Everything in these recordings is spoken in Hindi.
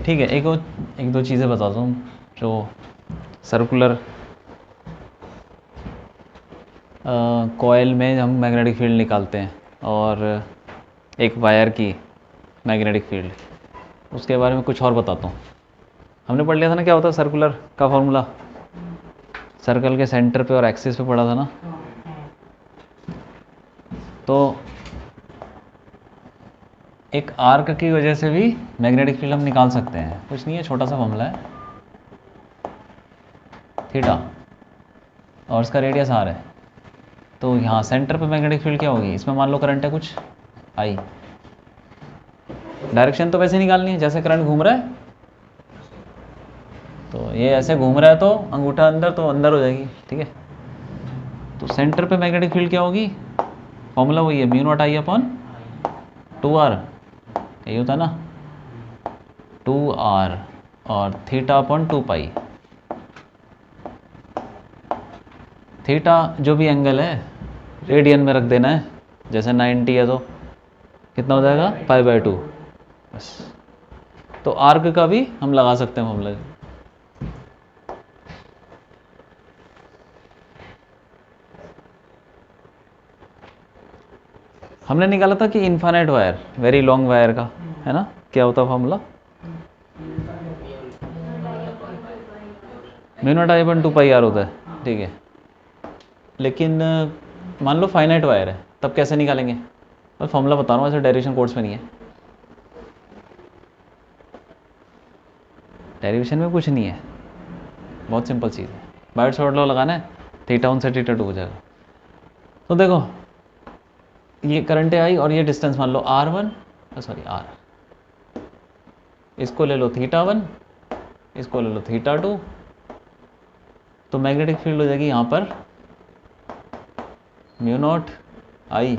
ठीक है, एक दो चीज़ें बताता हूँ जो सर्कुलर कॉयल में हम मैग्नेटिक फील्ड निकालते हैं और एक वायर की मैग्नेटिक फील्ड, उसके बारे में कुछ और बताता हूँ। हमने पढ़ लिया था ना क्या होता है सर्कुलर का फॉर्मूला, सर्कल के सेंटर पे और एक्सिस पे पढ़ा था ना। तो एक आर्क की वजह से भी मैग्नेटिक फील्ड हम निकाल सकते हैं, कुछ नहीं है, छोटा सा फॉर्मूला है, थीटा और इसका रेडियस आर है। तो यहाँ सेंटर पे मैग्नेटिक फील्ड क्या होगी, इसमें मान लो करंट है कुछ आई, डायरेक्शन तो वैसे निकालनी है जैसे करंट घूम रहा है, तो ये ऐसे घूम रहा है तो अंगूठा अंदर तो अंदर हो जाएगी, ठीक है। तो सेंटर पे मैग्नेटिक फील्ड क्या होगी, फॉर्मूला वही है, mu not I upon 2r, यही होता है ना, 2r और थीटा अपॉन 2 पाई। थीटा जो भी एंगल है रेडियन में रख देना है, जैसे 90 है तो कितना हो जाएगा π/2 बस। तो आर्क का भी हम लगा सकते हैं फॉर्मूला। हमने निकाला था कि infinite wire, very long wire का, है ना, क्या होता formula, mu not I upon 2 πr होता है, ठीक है। लेकिन मान लो फाइनाइट वायर है, तब कैसे निकालेंगे, मैं फॉर्मूला बता रहा हूँ, ऐसे डेरिवेशन कोर्स में नहीं है, डेरिवेशन में कुछ नहीं है, बहुत सिंपल चीज़ है, बाइट शॉर्ट लॉ लगाना है, थीटा 1 से थीटा 2 हो जाएगा। तो देखो ये करंट है आई और ये डिस्टेंस मान लो r1, सॉरी r, इसको ले लो θ1, इसको ले लो θ2, तो मैग्नेटिक फील्ड हो जाएगी यहाँ पर म्यू नॉट आई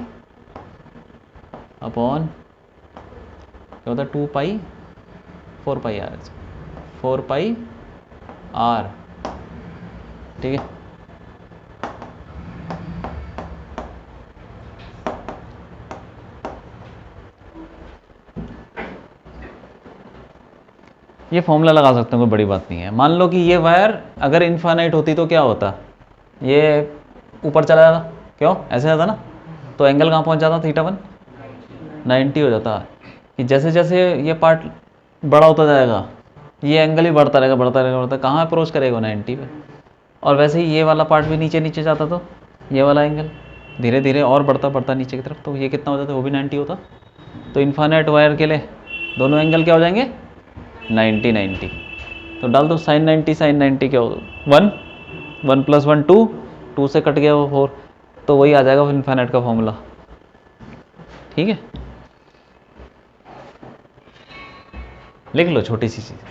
अपॉन क्या होता है 2 पाई 4 πr, 4 πr, ठीक है। ये फॉर्मूला लगा सकते हैं, कोई बड़ी बात नहीं है। मान लो कि ये वायर अगर इनफाइनाइट होती तो क्या होता, ये ऊपर चला जाता, क्यों ऐसे जाता ना, तो एंगल कहाँ पहुँच जाता, θ1 90 हो जाता। कि जैसे जैसे ये पार्ट बड़ा होता जाएगा ये एंगल ही बढ़ता रहेगा, बढ़ता रहेगा, बढ़ता, कहाँ अप्रोच करेगा 90 पे। और वैसे ही ये वाला पार्ट भी नीचे नीचे जाता तो ये वाला एंगल धीरे धीरे और बढ़ता बढ़ता नीचे की तरफ, तो ये कितना हो जाता, वो भी 90 होता। तो इन्फाइनाइट वायर के लिए दोनों एंगल क्या हो जाएंगे, 90 तो डाल दो sin 90 क्या हो, 1 1 + 1 2, 2 से कट गया वो 4, तो वही आ जाएगा इन्फाइनाइट का फॉर्मूला, ठीक है। लिख लो, छोटी सी चीज़।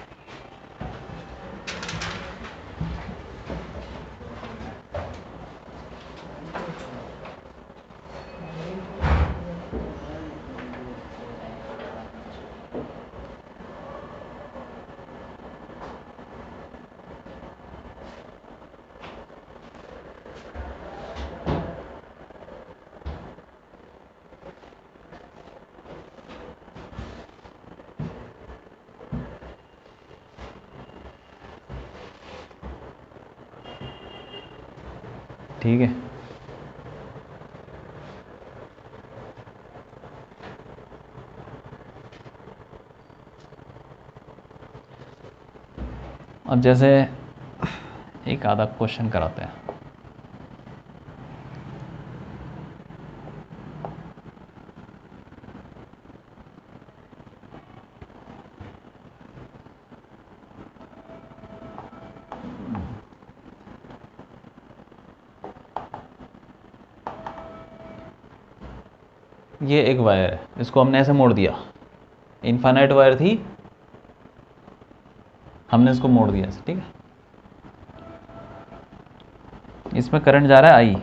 ठीक है, अब जैसे एक आधा क्वेश्चन कराते हैं। ये एक वायर है, इसको हमने ऐसे मोड़ दिया, इनफाइनाइट वायर थी, हमने इसको मोड़ दिया ऐसे, ठीक है। इसमें करंट जा रहा है आई,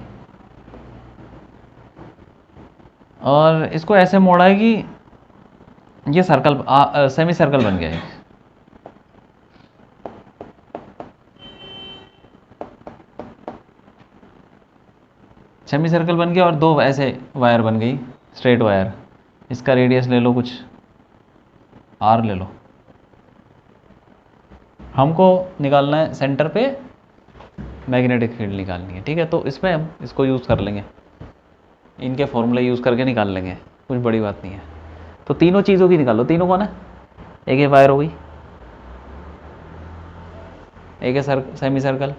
और इसको ऐसे मोड़ा है कि ये सर्कल सेमी सर्कल बन गया है। सेमी सर्कल बन गया और दो ऐसे वायर बन गई, स्ट्रेट वायर, इसका रेडियस ले लो कुछ आर ले लो, हमको निकालना है सेंटर पे मैग्नेटिक फील्ड निकालनी है, ठीक है। तो इसमें हम इसको यूज़ कर लेंगे, इनके फॉर्मूले यूज़ करके निकाल लेंगे, कुछ बड़ी बात नहीं है। तो तीनों चीज़ों की निकालो। तीनों कौन है? एक ये वायर हो गई, एक है सेमी सर्कल,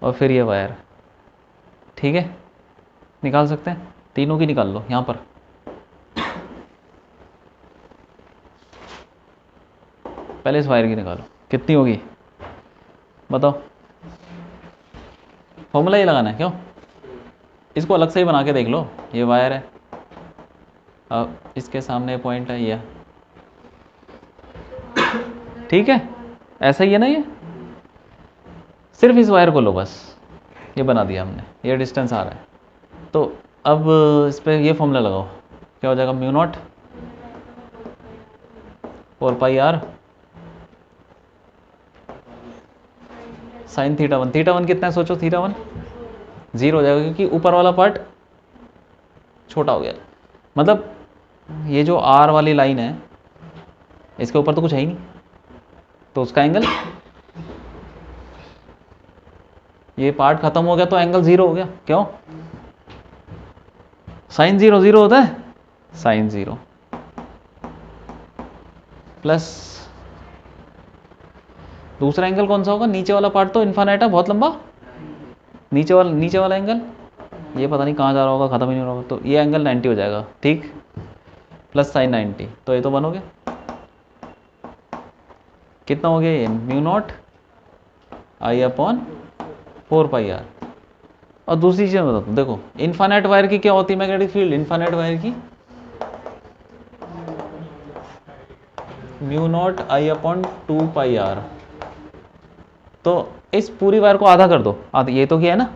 और फिर ये वायर, ठीक है। निकाल सकते हैं, तीनों की निकाल लो यहाँ पर। पहले इस वायर की निकालो, कितनी होगी बताओ। फॉर्मूला ये लगाना है क्यों? इसको अलग से ही बना के देख लो। ये वायर है, अब इसके सामने पॉइंट है ये, ठीक है। ऐसा ही है ना, ये सिर्फ इस वायर को लो बस, ये बना दिया हमने, ये डिस्टेंस आ रहा है। तो अब इस पर ये फॉर्मूला लगाओ, क्या हो जाएगा? Mu naught 4πr sine theta one. Theta one कितना है सोचो? थीटा वन 0 हो जाएगा, क्योंकि ऊपर वाला पार्ट छोटा हो गया। मतलब ये जो आर वाली लाइन है, इसके ऊपर तो कुछ है ही नहीं, तो उसका एंगल, ये पार्ट खत्म हो गया तो एंगल 0 हो गया। क्यों? साइन 0 0 होता है, साइन 0 प्लस दूसरा एंगल कौन सा होगा? नीचे वाला पार्ट तो इन्फानाइट है, बहुत लंबा। नीचे वाला एंगल ये पता नहीं कहाँ जा रहा होगा, खत्म ही नहीं हो रहा होगा, तो ये एंगल 90 हो जाएगा, ठीक। प्लस साइन 90, तो ये तो 1 हो गया। कितना हो गया ये? Mu not I upon 4πr। और दूसरी चीज़ बताता हूँ, देखो इन्फानाइट वायर की क्या होती है मैग्नेटिक फील्ड? इन्फानाइट वायर की mu not I upon 2πr। तो इस पूरी वायर को आधा कर दो, आधा, ये तो क्या है ना,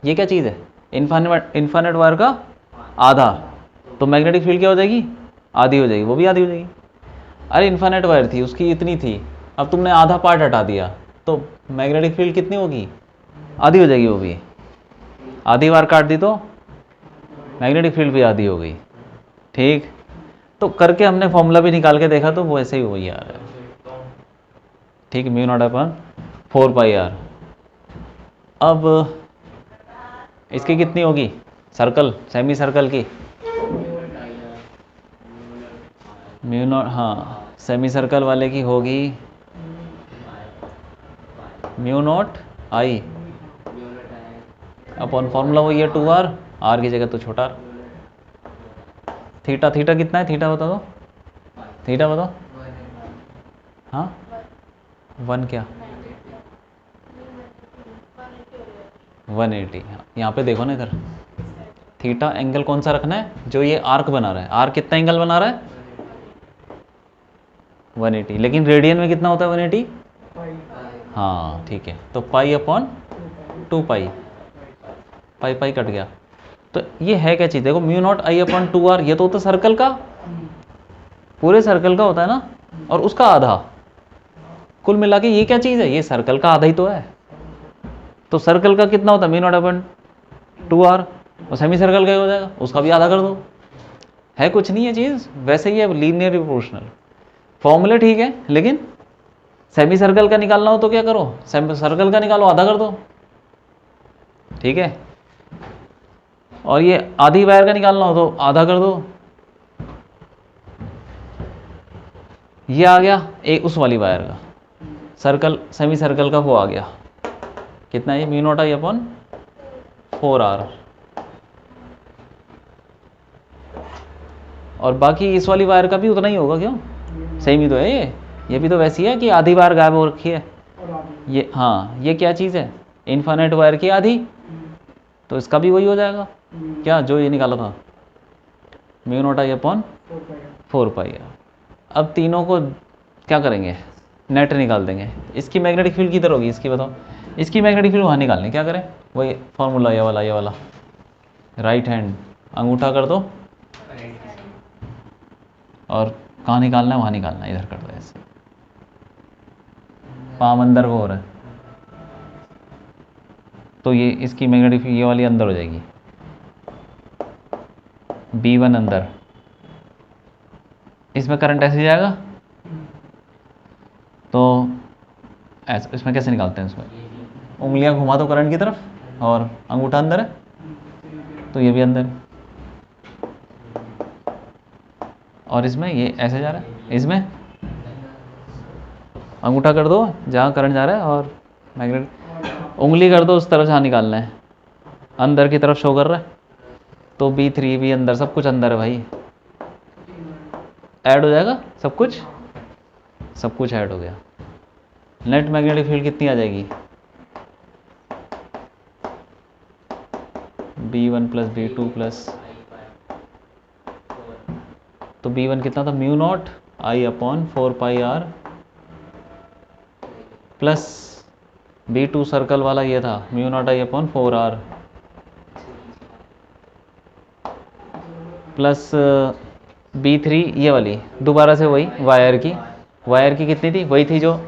ये क्या चीज़ है? इन्फानाइट वायर का आधा, तो मैग्नेटिक फील्ड क्या हो जाएगी? आधी हो जाएगी, वो भी आधी हो जाएगी। अरे इन्फानाइट वायर थी, उसकी इतनी थी, अब तुमने आधा पार्ट हटा दिया, तो मैग्नेटिक फील्ड कितनी होगी? आधी हो जाएगी, वो भी आधी वायर काट दी तो मैग्नेटिक फील्ड भी आधी हो गई, ठीक। तो करके हमने फॉर्मूला भी निकाल के देखा, तो वो ऐसे ही वही आ रहा है, ठीक। Mu naught upon 4πr। अब इसकी कितनी होगी? सर्कल, सेमी सर्कल की म्यू नॉट, हाँ सेमी सर्कल वाले की होगी mu not I upon formula वही है 2r, r की जगह तो छोटा r। थीटा, थीटा कितना है? थीटा बता दो, थीटा बताओ। हाँ 1 क्या? 180। यहाँ पे देखो ना, इधर थीटा एंगल कौन सा रखना है? जो ये आर्क बना रहा है, आर्क कितना एंगल बना रहा है? 180। लेकिन रेडियन में कितना होता है 180? हाँ ठीक है, तो पाई अपॉन 2π, पाई पाई कट गया। तो ये है क्या चीज़? देखो mu not I upon 2r, ये तो होता है सर्कल का, पूरे सर्कल का होता है ना, और उसका आधा। कुल मिला के ये क्या चीज़ है? ये सर्कल का आधा ही तो है। तो सर्कल का कितना होता है? म्यू नॉट अपॉन 2r, और सेमी सर्कल का हो जाएगा, उसका भी आधा कर दो। है कुछ नहीं है चीज़, वैसे ही है, लीनियर प्रोपोर्शनल। फॉर्मूले ठीक है, लेकिन सेमी सर्कल का निकालना हो तो क्या करो? सेमी सर्कल का निकालो, आधा कर दो, ठीक है। और ये आधी वायर का निकालना हो तो आधा कर दो। ये आ गया एक उस वाली वायर का, सर्कल सेमी सर्कल का वो आ गया, कितना? ये mu not I upon 4r। और बाकी इस वाली वायर का भी उतना ही होगा, क्यों? सेम ही तो है ये भी तो वैसी है कि आधी वायर गायब हो रखी है ये। हाँ ये क्या चीज़ है? इन्फानाइट वायर की आधी, तो इसका भी वही हो जाएगा क्या जो ये निकाला था? Mu not I upon 4πr। अब तीनों को क्या करेंगे? नेट निकाल देंगे। इसकी मैग्नेटिक फील्ड किधर होगी इसकी बताओ? इसकी मैग्नेटिक फील्ड वहाँ निकालनी, क्या करें? वही फॉर्मूला, ये वाला राइट हैंड अंगूठा कर दो, और कहाँ निकालना है वहाँ निकालना है, इधर कर दो ऐसे, पाम अंदर को हो रहा है, तो ये इसकी मैग्नेटिक फील्ड ये वाली अंदर हो जाएगी, B1 अंदर, इसमें करंट ऐसे जाएगा, तो ऐसा इसमें कैसे निकालते हैं? इसमें उंगलियां घुमा दो करंट की तरफ और अंगूठा अंदर है तो ये भी अंदर है, और इसमें ये ऐसे जा रहा है, इसमें अंगूठा कर दो जहाँ करंट जा रहा है और मैग्नेट उंगली कर दो उस तरफ जहाँ निकालना है, अंदर की तरफ शो कर रहा है, तो B3 भी अंदर, सब कुछ अंदर है भाई। ऐड हो जाएगा सब कुछ, सब कुछ ऐड हो गया। नेट मैग्नेटिक फील्ड कितनी आ जाएगी? B1 प्लस B2 प्लस, तो B1 कितना था? Mu naught I upon 4πr plus B2 circle वाला ये था mu naught I upon 4r plus B3 ये वाली दोबारा से वही वायर की कितनी थी? वही थी जो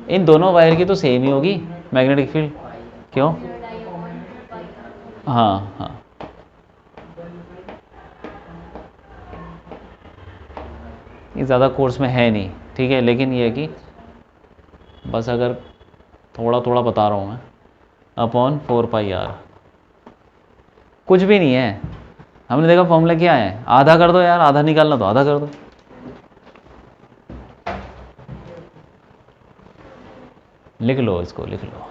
इन दोनों वायर की तो सेम ही होगी मैग्नेटिक फील्ड, क्यों? हाँ हाँ, ये ज़्यादा कोर्स में है नहीं, ठीक है, लेकिन ये है कि बस अगर थोड़ा थोड़ा बता रहा हूँ मैं, अपॉन 4πr कुछ भी नहीं है। हमने देखा फॉर्मूला क्या है, आधा कर दो यार, आधा निकालना तो आधा कर दो। लिख लो इसको, लिख लो।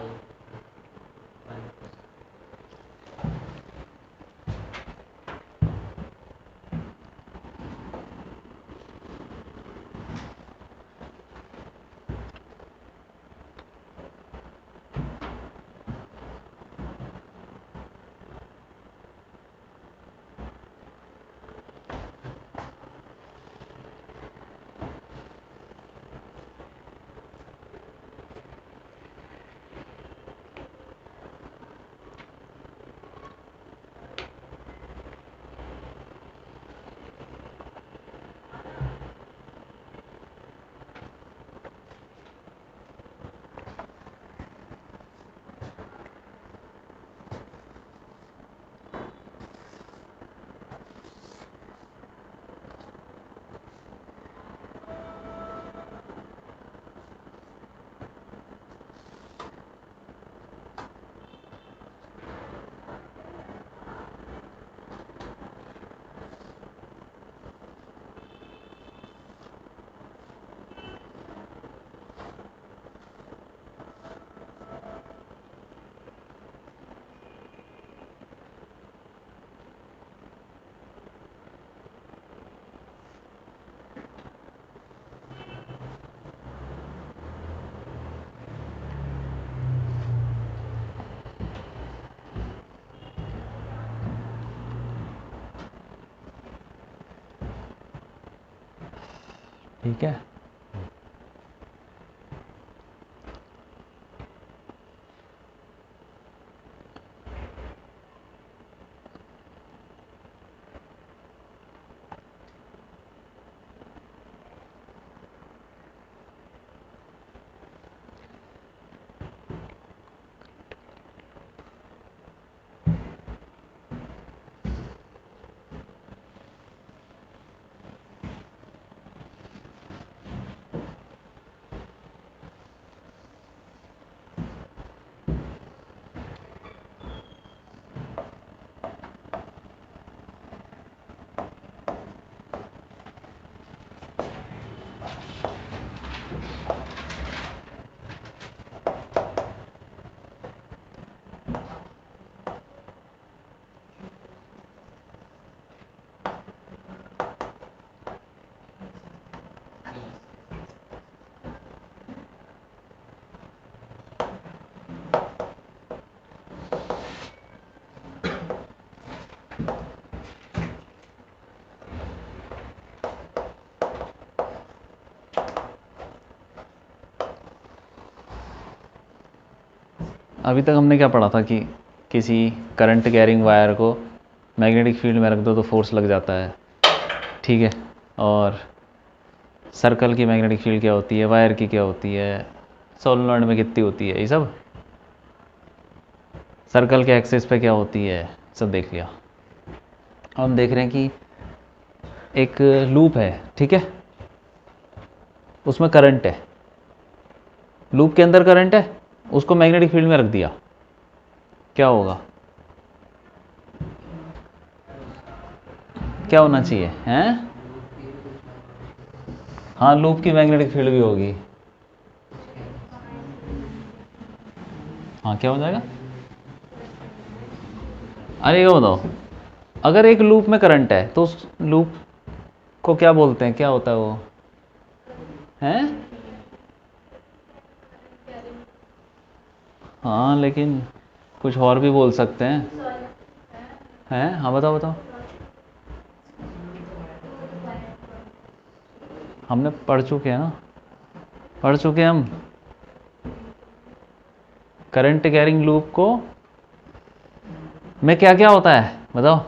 ठीक है, अभी तक हमने क्या पढ़ा था कि किसी करंट कैरिंग वायर को मैग्नेटिक फील्ड में रख दो तो फोर्स लग जाता है, ठीक है, और सर्कल की मैग्नेटिक फील्ड क्या होती है, वायर की क्या होती है, सोलेनॉइड में कितनी होती है, ये सब सर्कल के एक्सिस पे क्या होती है, सब देख लिया। अब हम देख रहे हैं कि एक लूप है, ठीक है, उसमें करंट है, लूप के अंदर करंट है, उसको मैग्नेटिक फील्ड में रख दिया, क्या होगा? क्या होना चाहिए हैं? हाँ, लूप की मैग्नेटिक फील्ड भी होगी। हाँ, क्या हो जाएगा? अरे ये बताओ, अगर एक लूप में करंट है तो उस लूप को क्या बोलते हैं, क्या होता है वो हैं? हाँ, लेकिन कुछ और भी बोल सकते हैं? हाँ, बताओ बताओ। हमने पढ़ चुके हैं ना, पढ़ चुके हैं हम करंट कैरिंग लूप को में क्या क्या होता है, बताओ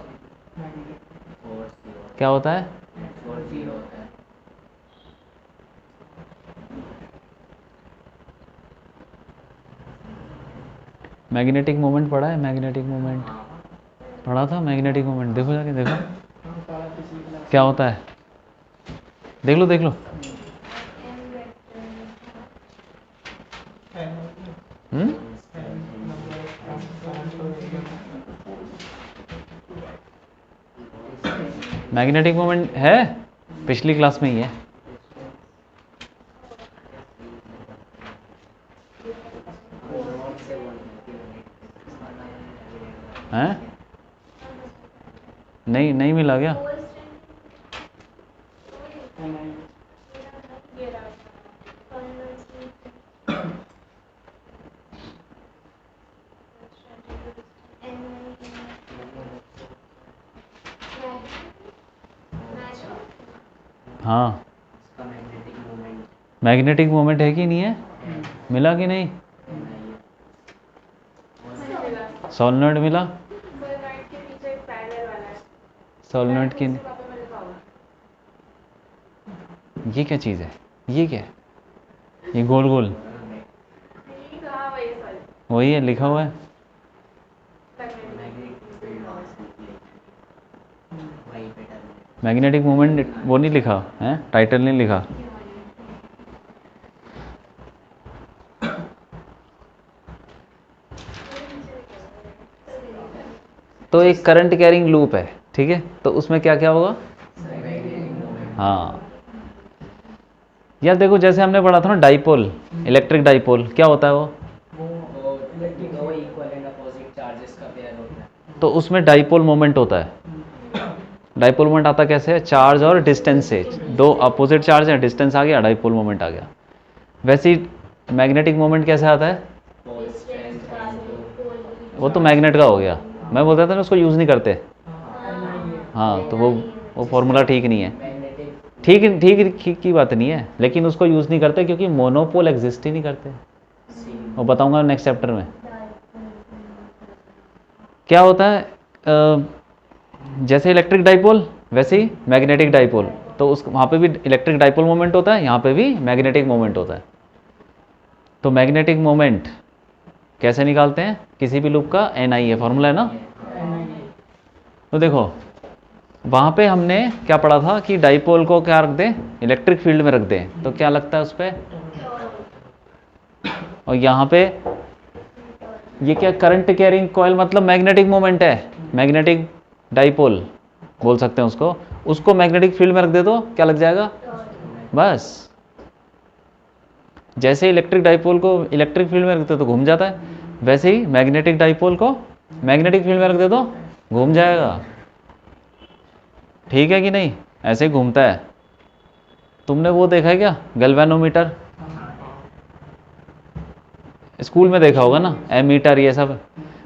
क्या होता है? मैग्नेटिक मोमेंट पढ़ा है? मैग्नेटिक मोमेंट पढ़ा था, मैग्नेटिक मोमेंट देखो, जाके देखो क्या होता है, देख लो देख लो। मैग्नेटिक मोमेंट है, पिछली क्लास में ही है। हैं? नहीं नहीं मिला क्या? हाँ, मैग्नेटिक मोमेंट है कि नहीं है? मिला कि नहीं? सोलनॉइड मिला, सोलनॉइड की ये क्या चीज़ है, ये क्या है? ये गोल गोल वही है, लिखा हुआ है। मैग्नेटिक मोमेंट वो नहीं लिखा है, टाइटल नहीं लिखा। तो एक करंट कैरिंग लूप है, ठीक है, तो उसमें क्या क्या होगा? हाँ, यार देखो, जैसे हमने पढ़ा था ना डाइपोल, इलेक्ट्रिक डाइपोल, क्या होता है वो? तो उसमें डाइपोल मोमेंट होता है। डाइपोल मोमेंट आता कैसे है? चार्ज और डिस्टेंस से, दो अपोजिट चार्ज है, डिस्टेंस आ गया, डाइपोल मोमेंट आ गया। वैसे ही मैग्नेटिक मोमेंट कैसे आता है? वो तो मैग्नेट का हो गया, मैं बोलता था ना उसको यूज़ नहीं करते। हाँ, तो वो फॉर्मूला ठीक नहीं है। ठीक ठीक ठीक की बात नहीं है, लेकिन उसको यूज़ नहीं करते क्योंकि मोनोपोल एग्जिस्ट ही नहीं करते। वो बताऊंगा नेक्स्ट चैप्टर में क्या होता है। जैसे इलेक्ट्रिक डाइपोल वैसे ही मैग्नेटिक डाइपोल, तो उस वहाँ पे भी इलेक्ट्रिक डाइपोल मोमेंट होता है, यहाँ पे भी मैग्नेटिक मोमेंट होता है। तो मैग्नेटिक मोमेंट कैसे निकालते हैं किसी भी लूप का? NI है, फॉर्मूला है ना। तो देखो, वहाँ पे हमने क्या पढ़ा था कि डाइपोल को क्या रख दें, इलेक्ट्रिक फील्ड में रख दें, तो क्या लगता है उस पर? और यहाँ पे ये क्या, करंट कैरिंग कॉइल मतलब मैग्नेटिक मोमेंट है, मैग्नेटिक डाइपोल बोल सकते हैं उसको मैग्नेटिक फील्ड में रख दे तो क्या लग जाएगा? बस, जैसे इलेक्ट्रिक डाइपोल को इलेक्ट्रिक फील्ड में रखते तो घूम जाता है, वैसे ही मैग्नेटिक डाइपोल को मैग्नेटिक फील्ड में रख दे तो घूम जाएगा। ठीक है कि नहीं? ऐसे ही घूमता है। तुमने वो देखा है क्या, गैल्वेनोमीटर? स्कूल में देखा होगा ना, एमीटर ये सब।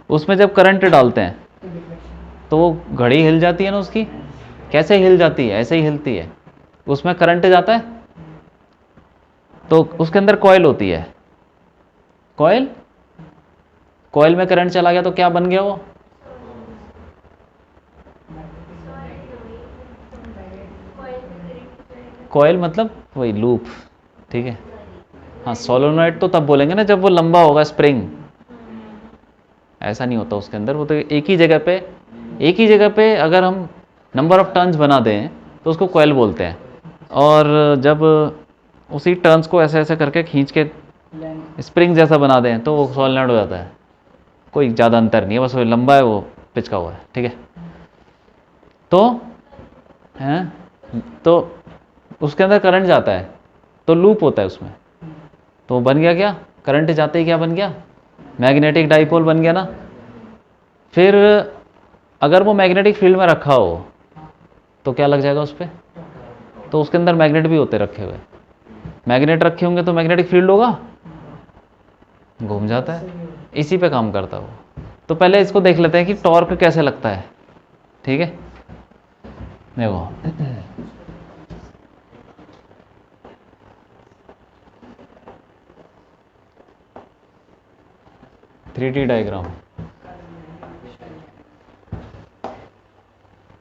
उसमें जब करंट डालते हैं तो वो घड़ी हिल जाती है ना उसकी। कैसे हिल जाती है? ऐसे ही हिलती है। उसमें करंट जाता है तो उसके अंदर कॉइल होती है, कॉइल, कॉइल में करंट चला गया तो क्या बन गया वो? कॉइल मतलब वही लूप, ठीक है। हाँ, सोलोनॉइड तो तब बोलेंगे ना जब वो लंबा होगा, स्प्रिंग। ऐसा नहीं होता उसके अंदर, वो तो एक ही जगह पे अगर हम नंबर ऑफ टर्न्स बना दें तो उसको कॉइल बोलते हैं। और जब उसी टर्न्स को ऐसे ऐसे करके खींच के स्प्रिंग जैसा बना दें तो वो सॉलिनॉइड हो जाता है। कोई ज़्यादा अंतर नहीं है, बस वो लंबा है, वो पिचका हुआ है, ठीक है। तो हैं, तो उसके अंदर करंट जाता है तो लूप होता है उसमें, तो बन गया क्या, करंट जाते ही क्या बन गया, मैग्नेटिक डाइपोल बन गया ना। फिर अगर वो मैग्नेटिक फील्ड में रखा हो तो क्या लग जाएगा उस पर, तो उसके अंदर मैग्नेट भी होते रखे हुए, मैग्नेट रखे होंगे तो मैग्नेटिक फील्ड होगा, घूम जाता है, इसी पे काम करता है वो। तो पहले इसको देख लेते हैं कि टॉर्क कैसे लगता है, ठीक है। देखो 3D diagram,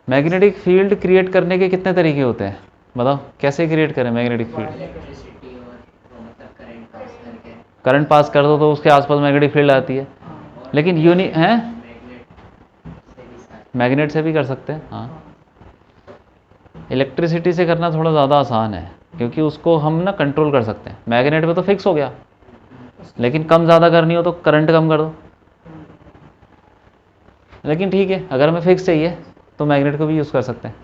magnetic field create करने के कितने तरीके होते हैं, बताओ कैसे क्रिएट करें मैग्नेटिक फील्ड। करंट पास कर दो तो उसके आसपास मैग्नेटिक फील्ड आती है, लेकिन यूनि है, मैग्नेट से भी कर सकते हैं, हाँ। इलेक्ट्रिसिटी से करना थोड़ा ज़्यादा आसान है क्योंकि उसको हम ना कंट्रोल कर सकते हैं, मैग्नेट में तो फिक्स हो गया, लेकिन कम ज़्यादा करनी हो तो करंट कम कर दो। लेकिन ठीक है, अगर हमें फिक्स चाहिए तो मैग्नेट को भी यूज़ कर सकते हैं।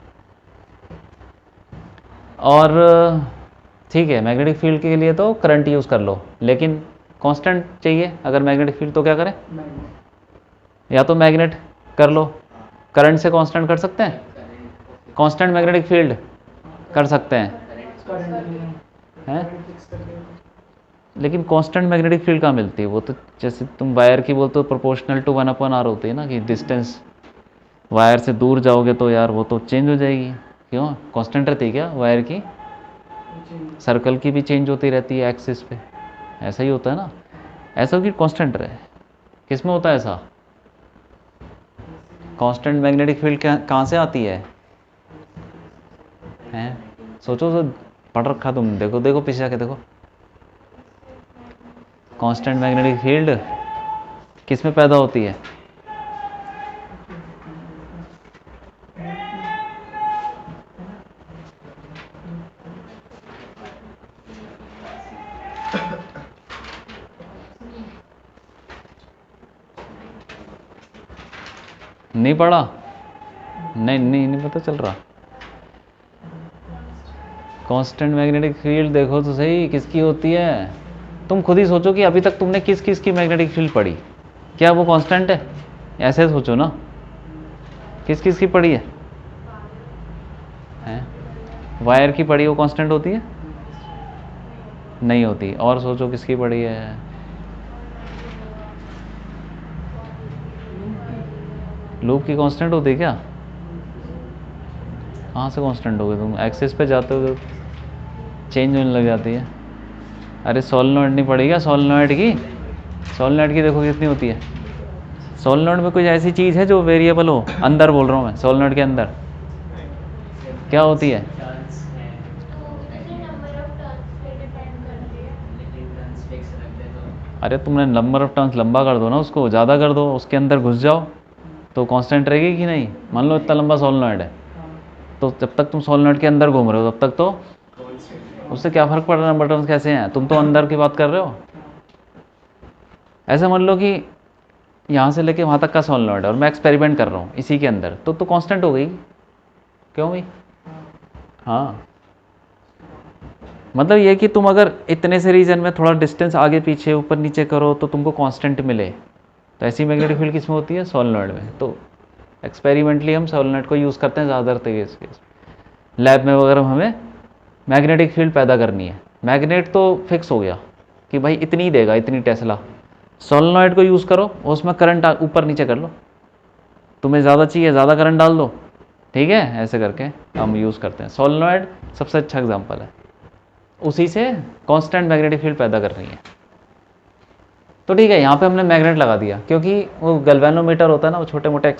और ठीक है, मैग्नेटिक फील्ड के लिए तो करंट यूज़ कर लो, लेकिन कांस्टेंट चाहिए अगर मैग्नेटिक फील्ड तो क्या करें, या तो मैग्नेट कर लो, करंट से कांस्टेंट कर सकते हैं, कांस्टेंट मैग्नेटिक फील्ड कर सकते हैं, लेकिन कांस्टेंट मैग्नेटिक फील्ड कहाँ मिलती है, वो तो जैसे तुम वायर की बोलते हो प्रोपोर्शनल टू 1/r होती है ना, कि डिस्टेंस वायर से दूर जाओगे तो यार वो तो चेंज हो जाएगी, क्यों कांस्टेंट रहती है क्या वायर की, सर्कल की भी चेंज होती रहती है एक्सिस पे, ऐसा ही होता है ना, ऐसा कि कांस्टेंट रहे, किस में होता है ऐसा, कांस्टेंट मैग्नेटिक फील्ड कहाँ से आती है, हैं सोचो तो, पढ़ रखा तुम, देखो देखो पीछे जाके देखो, कांस्टेंट मैग्नेटिक फील्ड किस में पैदा होती है, नहीं पढ़ा, नहीं पता चल रहा, कांस्टेंट मैग्नेटिक फील्ड देखो तो सही किसकी होती है, तुम खुद ही सोचो कि अभी तक तुमने किस किस की मैग्नेटिक फील्ड पढ़ी, क्या वो कांस्टेंट है, ऐसे सोचो ना, किस किस की पढ़ी है, हैं? वायर की पढ़ी वो कांस्टेंट होती है, नहीं होती, और सोचो किसकी पढ़ी है, लूप की कांस्टेंट होती है क्या, कहाँ से कांस्टेंट होगी, तुम एक्सिस पे जाते हो तो चेंज होने लग जाती है। अरे सोलेनॉइड नहीं पड़ी क्या, सोलेनॉइड की देखो कितनी होती है, सोलेनॉइड में कुछ ऐसी चीज़ है जो वेरिएबल हो, अंदर बोल रहा हूँ मैं, सोलेनॉइड के अंदर क्या होती है, अरे तुमने नंबर ऑफ टर्न्स लंबा कर दो ना, उसको ज़्यादा कर दो, उसके अंदर घुस जाओ तो कांस्टेंट रहेगी कि नहीं, मान लो इतना लंबा सोलेनॉइड है, तो जब तक तुम सोलेनॉइड के अंदर घूम रहे हो तब तक तो उससे क्या फ़र्क पड़ रहा है नंबर टर्न्स कैसे हैं, तुम तो अंदर की बात कर रहे हो। ऐसे मान लो कि यहाँ से लेके वहाँ तक का सोलेनॉइड है और मैं एक्सपेरिमेंट कर रहा हूँ इसी के अंदर, तो कांस्टेंट हो गई, क्यों भाई, हाँ, मतलब ये कि तुम अगर इतने से रीजन में थोड़ा डिस्टेंस आगे पीछे ऊपर नीचे करो तो तुमको कांस्टेंट मिले, तो ऐसी मैग्नेटिक फील्ड किस में होती है, सोलेनॉइड में। तो एक्सपेरिमेंटली हम सोलेनॉइड को यूज़ करते हैं ज़्यादातर तरीके, लैब में वगैरह हमें मैग्नेटिक फील्ड पैदा करनी है, मैग्नेट तो फिक्स हो गया कि भाई इतनी देगा, इतनी टेस्ला, सोलेनॉइड को यूज़ करो, उसमें करंट ऊपर नीचे कर लो, तुम्हें ज़्यादा चाहिए ज़्यादा करंट डाल दो, ठीक है, ऐसे करके हम यूज़ करते हैं। सोलेनॉइड सबसे अच्छा एग्जांपल है, उसी से कांस्टेंट मैग्नेटिक फील्ड पैदा कर रही है। तो ठीक है, यहाँ पे हमने मैग्नेट लगा दिया क्योंकि वो गैल्वेनोमीटर होता है ना, वो छोटे मोटे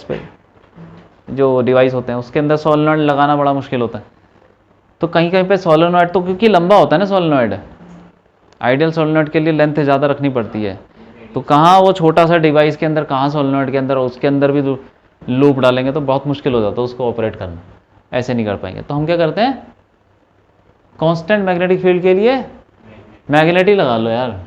जो डिवाइस होते हैं उसके अंदर सोलेनॉइड लगाना बड़ा मुश्किल होता है, तो कहीं कहीं पे सोलेनॉइड तो क्योंकि लंबा होता है ना सोलेनॉइड, आइडियल सोलेनॉइड के लिए लेंथ ज़्यादा रखनी पड़ती है, तो कहाँ वो छोटा सा डिवाइस के अंदर, कहाँ सोलेनॉइड के अंदर, उसके अंदर भी लूप डालेंगे तो बहुत मुश्किल हो जाता है उसको ऑपरेट करना, ऐसे नहीं कर पाएंगे। तो हम क्या करते हैं, कांस्टेंट मैग्नेटिक फील्ड के लिए मैग्नेट ही लगा लो यार,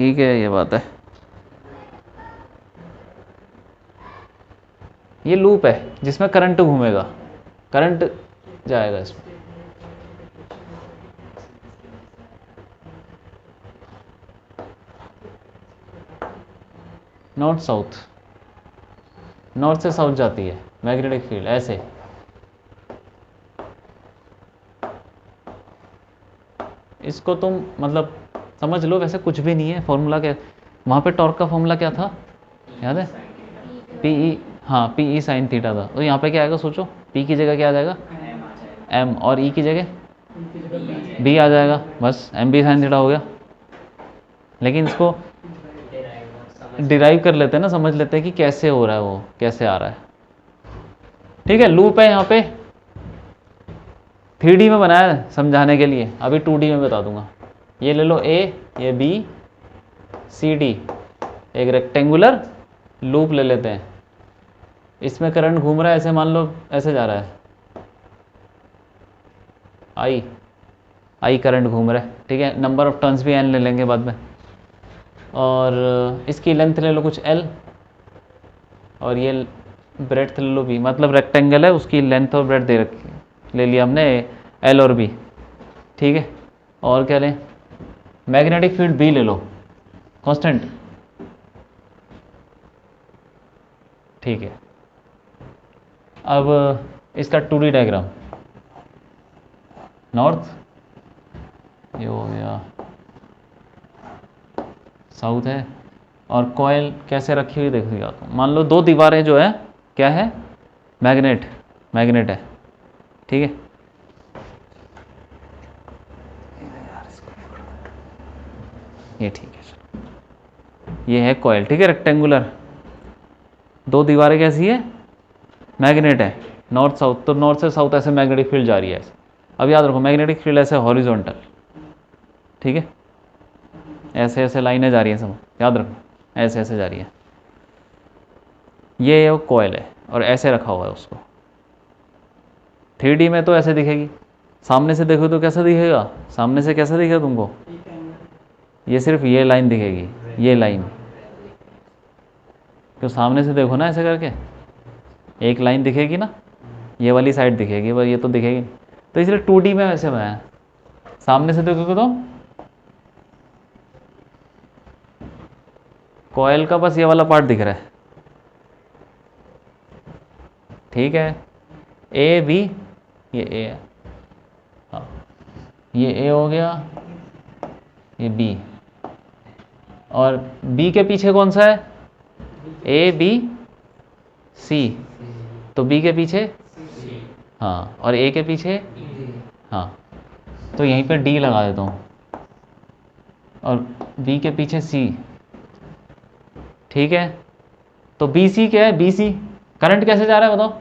ठीक है, ये बात है। ये लूप है जिसमें करंट घूमेगा, करंट जाएगा इसमें। नॉर्थ साउथ, नॉर्थ से साउथ जाती है मैग्नेटिक फील्ड ऐसे। इसको तुम मतलब समझ लो, वैसे कुछ भी नहीं है। फॉर्मूला क्या, वहाँ पे टॉर्क का फॉर्मूला क्या था याद है? पी ई, हाँ पी ई साइन थीटा था। तो यहाँ पे क्या आएगा सोचो, पी की जगह क्या आ जाएगा एम, और ई की जगह बी आ जाएगा, बस एम बी साइन थीटा हो गया। लेकिन इसको डिराइव कर लेते हैं ना, समझ लेते हैं कि कैसे हो रहा है, वो कैसे आ रहा है। ठीक है, लूप है यहाँ पे, 3D में बनाया है समझाने के लिए, अभी 2D में बता दूंगा। ये ले लो ए, ये बी, सी डी, एक रेक्टेंगुलर लूप ले लेते हैं। इसमें करंट घूम रहा है ऐसे, मान लो ऐसे जा रहा है, आई करंट घूम रहा है। ठीक है, नंबर ऑफ टर्न्स भी एन ले लेंगे बाद में, और इसकी लेंथ ले लो कुछ एल, और ये ब्रेड्थ ले लो बी, मतलब रेक्टेंगल है उसकी लेंथ और ब्रेड्थ दे रखी, ले लिया हमने एल और बी। ठीक है, और क्या लें, मैग्नेटिक फील्ड बी ले लो कांस्टेंट। ठीक है, अब इसका 2D डायग्राम, नॉर्थ ये हो गया, साउथ है, और कॉयल कैसे रखी हुई देखिएगा। तो मान लो दो दीवारें जो है क्या है, मैग्नेट है। ठीक है, ये ठीक है, ये है कॉयल। ठीक है, रेक्टेंगुलर, दो दीवारें कैसी है, मैग्नेट है, नॉर्थ साउथ। तो नॉर्थ से साउथ ऐसे मैग्नेटिक फील्ड जा रही है ऐसे। अब याद रखो मैग्नेटिक फील्ड ऐसे हॉरिजॉन्टल, ठीक है, ऐसे ऐसे लाइनें जा रही हैं सब, याद रखो ऐसे ऐसे जा रही है। ये कॉयल है और ऐसे रखा हुआ है उसको। 3D में तो ऐसे दिखेगी, सामने से देखो तो कैसा दिखेगा, सामने से कैसा दिखेगा तुमको, ये सिर्फ ये लाइन दिखेगी, ये लाइन, तो सामने से देखो ना ऐसे करके एक लाइन दिखेगी ना, ये वाली साइड दिखेगी, पर ये तो दिखेगी नहीं। तो इसलिए 2D में वैसे बनाया, सामने से देखोगे तो कॉयल का बस ये वाला पार्ट दिख रहा है। ठीक है, ए बी, ये ए है, हाँ ये ए हो गया, ये बी, और बी के पीछे कौन सा है, ए बी सी, तो बी के पीछे हाँ, और ए के पीछे हाँ, तो यहीं पे डी लगा देता हूँ, और बी के पीछे सी। ठीक है, तो बी सी क्या है, बी सी करंट कैसे जा रहा है बताओ,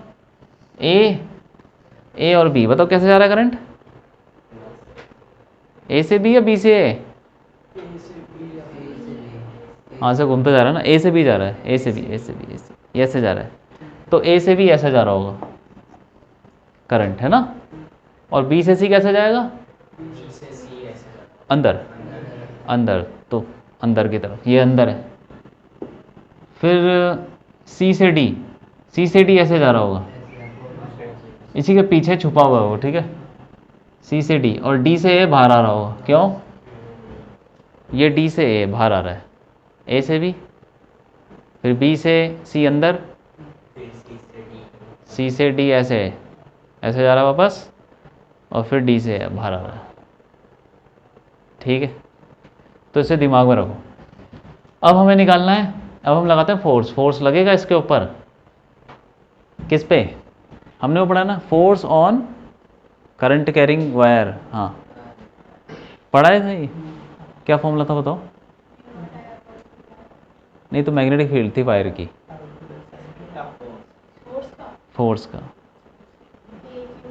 ए और बी, बताओ कैसे जा रहा है करंट, ए से बी या बी से ए, हाँ से घूमते जा रहा है ना, ए से बी जा रहा है, ए से बी, ए से बी, ए से ऐसे जा रहा है, तो ए से बी ऐसे जा रहा होगा करंट, है ना, और बी से सी कैसे जाएगा, अंदर, अंदर, तो अंदर की तरफ, ये अंदर है। फिर सी से डी, सी से डी ऐसे जा रहा होगा, इसी के पीछे छुपा हुआ है वो। ठीक है, सी से डी, और डी से ए बाहर आ रहा होगा, क्यों, ये डी से ए बाहर आ रहा है, ए से बी, फिर बी से सी अंदर, सी से डी ऐसे ऐसे जा रहा है वापस, और फिर डी से बाहर आ रहा है। ठीक है, तो इसे दिमाग में रखो। अब हमें निकालना है, अब हम लगाते हैं फोर्स, फोर्स लगेगा इसके ऊपर, किस पे, हमने वो पढ़ा ना, force on current carrying wire, हाँ पढ़ा है था ये, क्या फॉर्मूला था बताओ, नहीं तो मैग्नेटिक फील्ड थी वायर की, फोर्स का,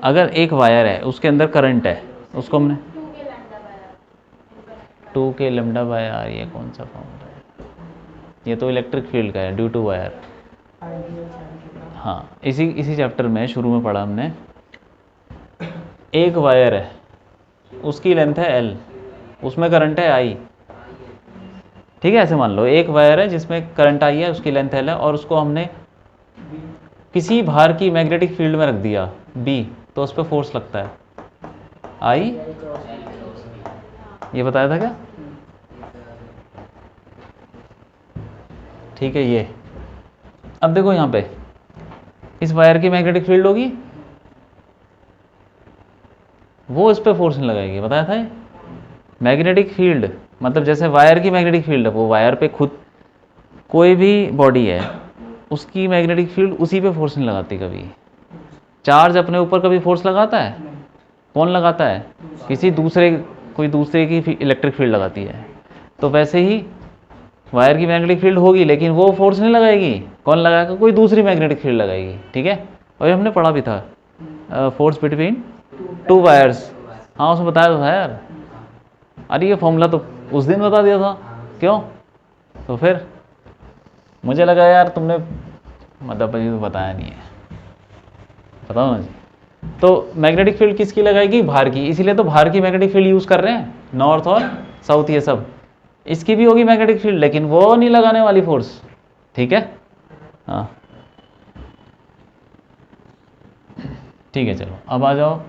अगर एक वायर है उसके अंदर करंट है, उसको हमने 2K लैम्डा बाय आर, ये कौन सा फॉर्मूला है, ये तो इलेक्ट्रिक फील्ड का है, ड्यू टू वायर। हाँ, इसी चैप्टर में शुरू में पढ़ा हमने, एक वायर है उसकी लेंथ है L, उसमें करंट है I, ठीक है, ऐसे मान लो एक वायर है जिसमें करंट आई है, उसकी लेंथ एल है, और उसको हमने किसी भार की मैग्नेटिक फील्ड में रख दिया बी, तो उस पर फोर्स लगता है आई, ये बताया था क्या? ठीक है, ये अब देखो यहाँ पे इस वायर की मैग्नेटिक फील्ड होगी, वो इस पे फोर्स नहीं लगाएगी, बताया था ये। मैग्नेटिक फील्ड मतलब जैसे वायर की मैग्नेटिक फील्ड है, वो वायर पे खुद कोई भी बॉडी है उसकी मैग्नेटिक फील्ड उसी पे फोर्स नहीं लगाती कभी। चार्ज अपने ऊपर कभी फोर्स लगाता है? कौन लगाता है? किसी दूसरे, कोई दूसरे की इलेक्ट्रिक फील्ड लगाती है। तो वैसे ही वायर की मैग्नेटिक फील्ड होगी लेकिन वो फोर्स नहीं लगाएगी, कौन लगाएगा? कोई दूसरी मैग्नेटिक फील्ड लगाएगी, ठीक है। और ये हमने पढ़ा भी था, फोर्स बिटवीन टू वायर्स। हाँ, उसमें बताया तो था यार। अरे ये फॉर्मूला तो उस दिन बता दिया था, क्यों? तो फिर मुझे लगा यार तुमने मतलब ये तो बताया नहीं है, बताओ ना जी। तो मैग्नेटिक फील्ड किसकी लगाएगी? भार की, इसीलिए तो भार की मैग्नेटिक फील्ड यूज़ कर रहे हैं, नॉर्थ और साउथ ये सब। इसकी भी होगी मैग्नेटिक फील्ड लेकिन वो नहीं लगाने वाली फोर्स, ठीक है। हाँ ठीक है, चलो अब आ जाओ।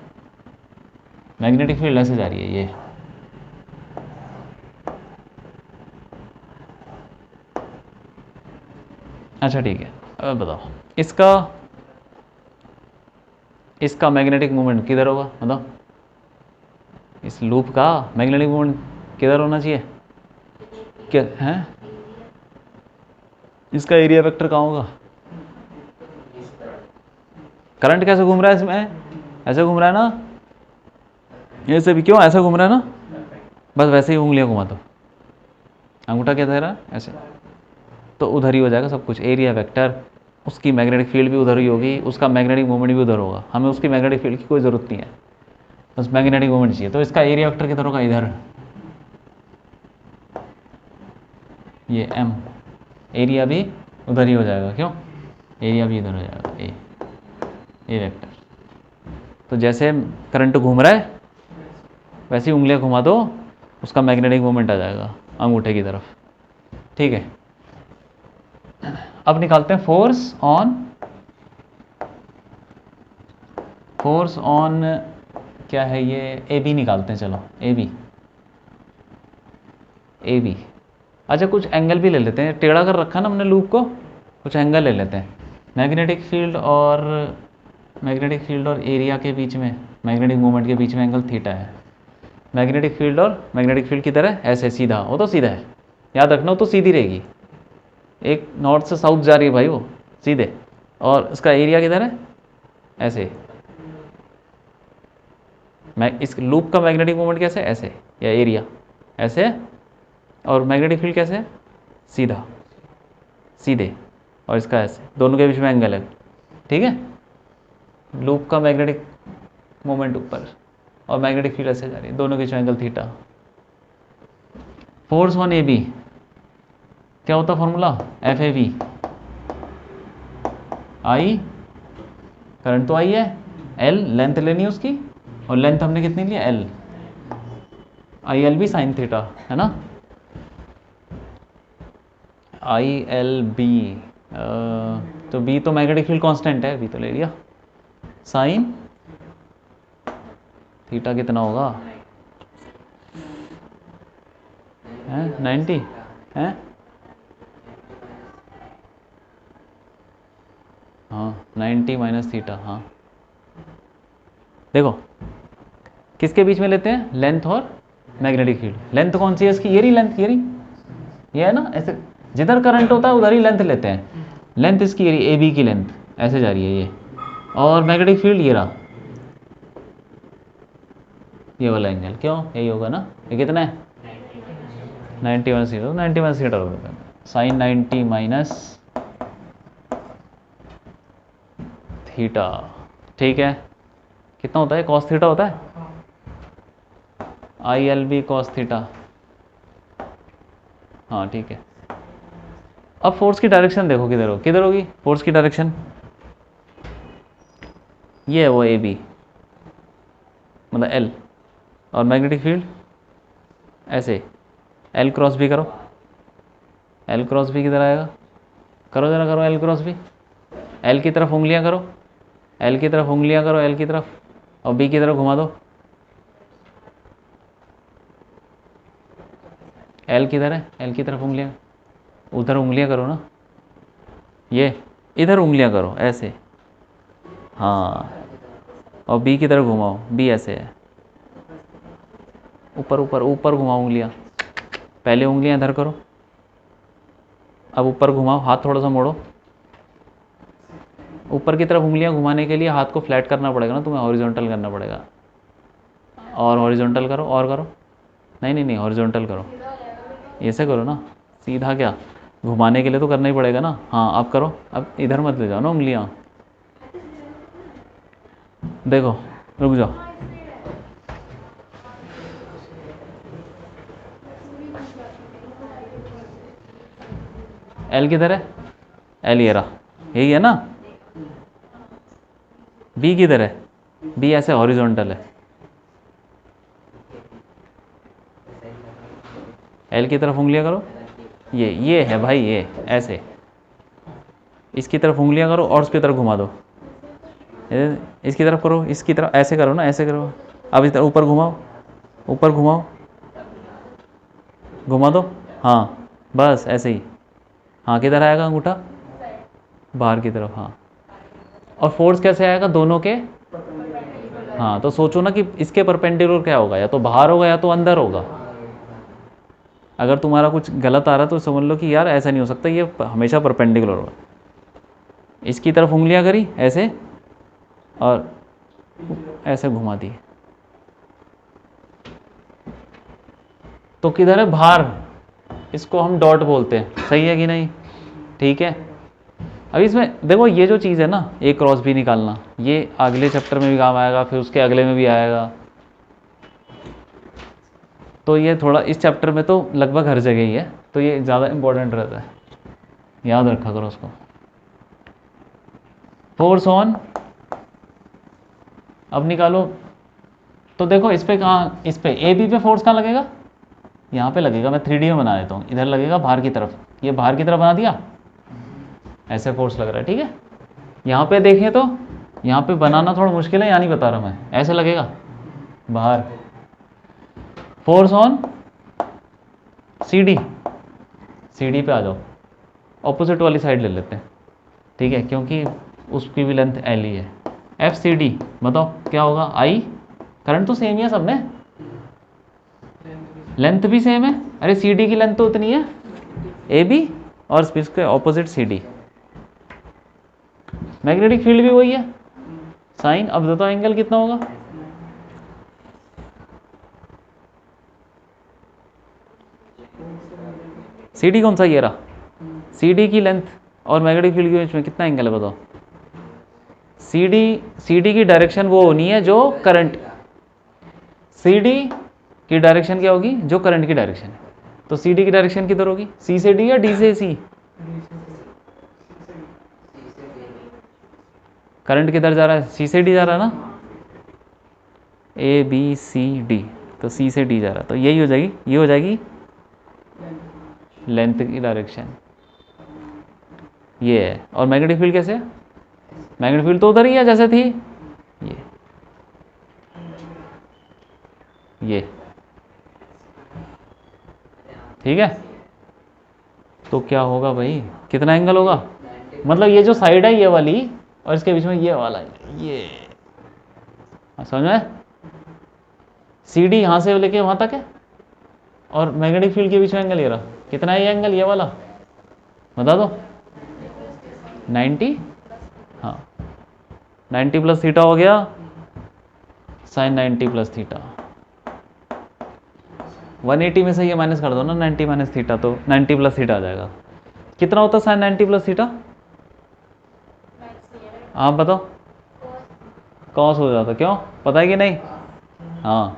मैग्नेटिक फील्ड ऐसे जा रही है ये, अच्छा ठीक है। अब बताओ इसका मैग्नेटिक मोमेंट किधर होगा, बताओ। इस लूप का मैग्नेटिक मोमेंट किधर होना चाहिए? क्या है? इसका एरिया वेक्टर कहाँ होगा? करंट कैसे घूम रहा है इसमें? ऐसे घूम रहा है ना, ऐसे भी क्यों ऐसा घूम रहा है ना, बस वैसे ही उंगलियां घुमा दो, अंगूठा क्या दे रहा है ऐसे, तो उधर ही हो जाएगा सब कुछ। एरिया वेक्टर, उसकी मैग्नेटिक फील्ड भी उधर ही होगी, उसका मैग्नेटिक मोमेंट भी उधर होगा। हमें उसकी मैग्नेटिक फील्ड की कोई ज़रूरत नहीं है, बस मैग्नेटिक मोमेंट चाहिए। तो इसका एरिया वेक्टर किधर होगा? इधर, ये एम, एरिया भी उधर ही हो जाएगा, क्यों? एरिया भी इधर हो जाएगा, ए वेक्टर। तो जैसे करंट घूम रहा है वैसे ही उंगलियां घुमा दो, उसका मैग्नेटिक मोमेंट आ जाएगा अंगूठे की तरफ, ठीक है। अब निकालते हैं फोर्स ऑन क्या है ये, ए बी निकालते हैं, चलो ए बी। अच्छा कुछ एंगल भी ले लेते हैं, टेढ़ा कर रखा ना हमने लूप को, कुछ एंगल ले लेते हैं। मैग्नेटिक फील्ड और एरिया के बीच में, मैग्नेटिक मोमेंट के बीच में एंगल थीटा है। मैग्नेटिक फील्ड किधर है? ऐसे सीधा, वो तो सीधा है, याद रखना, वो तो सीधी रहेगी, एक नॉर्थ से साउथ जा रही है भाई वो सीधे। और इसका एरिया किधर है? ऐसे। इस लूप का मैग्नेटिक मोमेंट कैसे? ऐसे, या एरिया ऐसे, और मैग्नेटिक फील्ड कैसे? सीधा, सीधे, और इसका ऐसे, दोनों के बीच में एंगल है, ठीक है। लूप का मैग्नेटिक मोमेंट ऊपर और मैग्नेटिक फील्ड ऐसे जा रही है, दोनों के बीच में angle theta. Force on A B क्या होता formula? F A B, I current तो आई है, एल लेंथ लेनी है उसकी, और लेंथ हमने कितनी ली? L, I L B sine theta, है ना। आई एल बी, तो बी तो मैग्नेटिक फील्ड कांस्टेंट है, बी तो ले लिया, साइन थीटा कितना होगा? है 90 है, हाँ 90 माइनस थीटा। हाँ देखो किसके बीच में लेते हैं? लेंथ और मैग्नेटिक फील्ड। लेंथ कौन सी है इसकी? ये रही लेंथ, ये है ना, ऐसे जिधर करंट होता है उधर ही लेंथ लेते हैं। लेंथ इसकी ये रही, ए बी की लेंथ ऐसे जा रही है ये, और मैग्नेटिक फील्ड ये रहा, ये वाला एंगल, क्यों? यही होगा ना, ये कितना है? 90 माइनस थीटा, 90 माइनस थीटा होगा, साइन 90 माइनस थीटा, ठीक है। कितना होता है? कॉस थीटा होता है, I L B cos theta, हाँ ठीक है। अब फोर्स की डायरेक्शन देखो किधर होगी फोर्स की डायरेक्शन? ये है वो ए बी, मतलब एल, और मैग्नेटिक फील्ड ऐसे एल क्रॉस भी करो, एल क्रॉस बी किधर आएगा? करो ज़रा, करो एल क्रॉस बी। एल की तरफ उंगलियां करो, एल की तरफ उंगलियां करो, एल की तरफ, और बी की तरफ घुमा दो। एल किधर है? एल की तरफ उंगलियां, उधर उंगलियां करो ना, ये इधर उंगलियां करो ऐसे, हाँ, और बी की तरफ घुमाओ, बी ऐसे है, ऊपर ऊपर ऊपर घुमाओ उंगलियां, पहले उंगलियां इधर करो, अब ऊपर घुमाओ, हाथ थोड़ा सा मोड़ो। ऊपर की तरफ उंगलियां घुमाने के लिए हाथ को फ्लैट करना पड़ेगा ना तुम्हें, हॉरिजॉन्टल करना पड़ेगा। और हॉरिजॉन्टल करो, और करो, नहीं नहीं नहीं, हॉरिजॉन्टल करो, ऐसे करो ना, सीधा क्या, घुमाने के लिए तो करना ही पड़ेगा ना। हाँ अब करो, अब इधर मत ले जाओ ना उंगलियां, देखो, रुक जाओ, एल किधर है? एल ये रहा, यही है ना। बी किधर है? बी ऐसे हॉरिजॉन्टल है, एल की तरफ उंगलियां करो, ये है भाई, ये ऐसे, इसकी तरफ उंगलियां करो और उसकी तरफ घुमा दो, इसकी तरफ करो, इसकी तरफ ऐसे करो ना, ऐसे करो। अब इस तरफ ऊपर घुमाओ, ऊपर घुमाओ, घुमा दो, हाँ बस ऐसे ही। हाँ किधर आएगा अंगूठा? बाहर की तरफ, हाँ। और फोर्स कैसे आएगा? दोनों के, हाँ, तो सोचो ना कि इसके परपेंडिकुलर क्या होगा, या तो बाहर होगा या तो अंदर होगा। अगर तुम्हारा कुछ गलत आ रहा है तो समझ लो कि यार ऐसा नहीं हो सकता, ये हमेशा परपेंडिकुलर होगा। इसकी तरफ उंगलियां करी ऐसे, और ऐसे घुमा दी, तो किधर है? बाहर, इसको हम डॉट बोलते हैं, सही है कि नहीं? ठीक है। अब इसमें देखो, ये जो चीज़ है ना, ए क्रॉस बी निकालना, ये अगले चैप्टर में भी काम आएगा, फिर उसके अगले में भी आएगा, तो ये थोड़ा इस चैप्टर में तो लगभग हर जगह ही है, तो ये ज़्यादा इंपॉर्टेंट रहता है, याद रखा करो उसको। फोर्स ऑन, अब निकालो, तो देखो इस पे कहाँ, इस पे ए बी पे फोर्स कहाँ लगेगा? यहाँ पे लगेगा, मैं 3D में बना देता हूँ, इधर लगेगा बाहर की तरफ, ये बाहर की तरफ बना दिया, ऐसे फोर्स लग रहा है, ठीक है। यहाँ पे देखें तो यहाँ पे बनाना थोड़ा मुश्किल है, यहाँ नहीं बता रहा मैं, ऐसे लगेगा बाहर। Force on C D, C D पे आ जाओ, ऑपोजिट वाली साइड ले लेते हैं, ठीक है, क्योंकि उसकी भी लेंथ एल ही है। एफ सी डी बताओ क्या होगा? आई, करंट तो सेम ही है सब में, लेंथ भी सेम है, अरे सी डी की लेंथ तो उतनी है, ए बी, और इसके opposite C D, magnetic field भी वही है, साइन। अब बताओ एंगल कितना होगा? सी डी कौन सा? ये रहा, सी डी की लेंथ और मैग्नेटिक फील्ड के बीच में कितना एंगल है बताओ? सी डी की डायरेक्शन वो होनी है जो करंट, सी डी की डायरेक्शन क्या होगी? जो करंट की डायरेक्शन है, तो सी डी की डायरेक्शन किधर होगी? सी से डी या डी से सी? करंट किधर जा रहा है? सी से डी जा रहा है ना, ए बी सी डी, तो सी से डी जा रहा है, तो यही हो जाएगी, ये हो जाएगी लेंथ की डायरेक्शन, ये है। और मैग्नेटिक फील्ड कैसे है? मैग्नेटिक फील्ड तो उधर ही है जैसे थी, ये ठीक है। तो क्या होगा भाई, कितना एंगल होगा? मतलब ये जो साइड है ये वाली, और इसके बीच में ये वाला है, ये समझ में? सी डी यहाँ से लेके वहाँ तक है, और मैग्नेटिक फील्ड के बीच में एंगल ये रहा, कितना है ये एंगल, ये वाला बता दो? 90, हाँ 90 प्लस थीटा हो गया, साइन 90 प्लस थीटा। 180 में से ये माइनस कर दो ना, 90 माइनस थीटा, तो 90 प्लस थीटा आ जाएगा। कितना होता है साइन 90 प्लस थीटा? आप बताओ। कॉस हो जाता, क्यों पता है कि नहीं? हाँ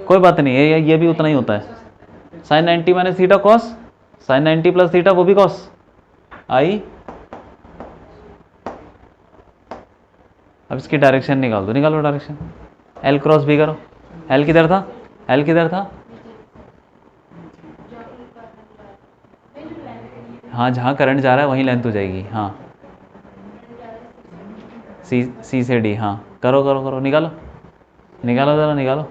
कोई बात नहीं, ये भी उतना ही होता है, sine 90 minus theta cos, sine 90 plus theta वो भी कॉस आई। अब इसकी डायरेक्शन निकाल दो, निकालो डायरेक्शन, एल क्रॉस बी करो, एल किधर था? एल किधर था? हाँ, जहाँ करंट जा रहा है वहीं लेंथ हो जाएगी। हाँ, सी से डी। हाँ, करो करो करो, निकालो निकालो ज़रा निकालो।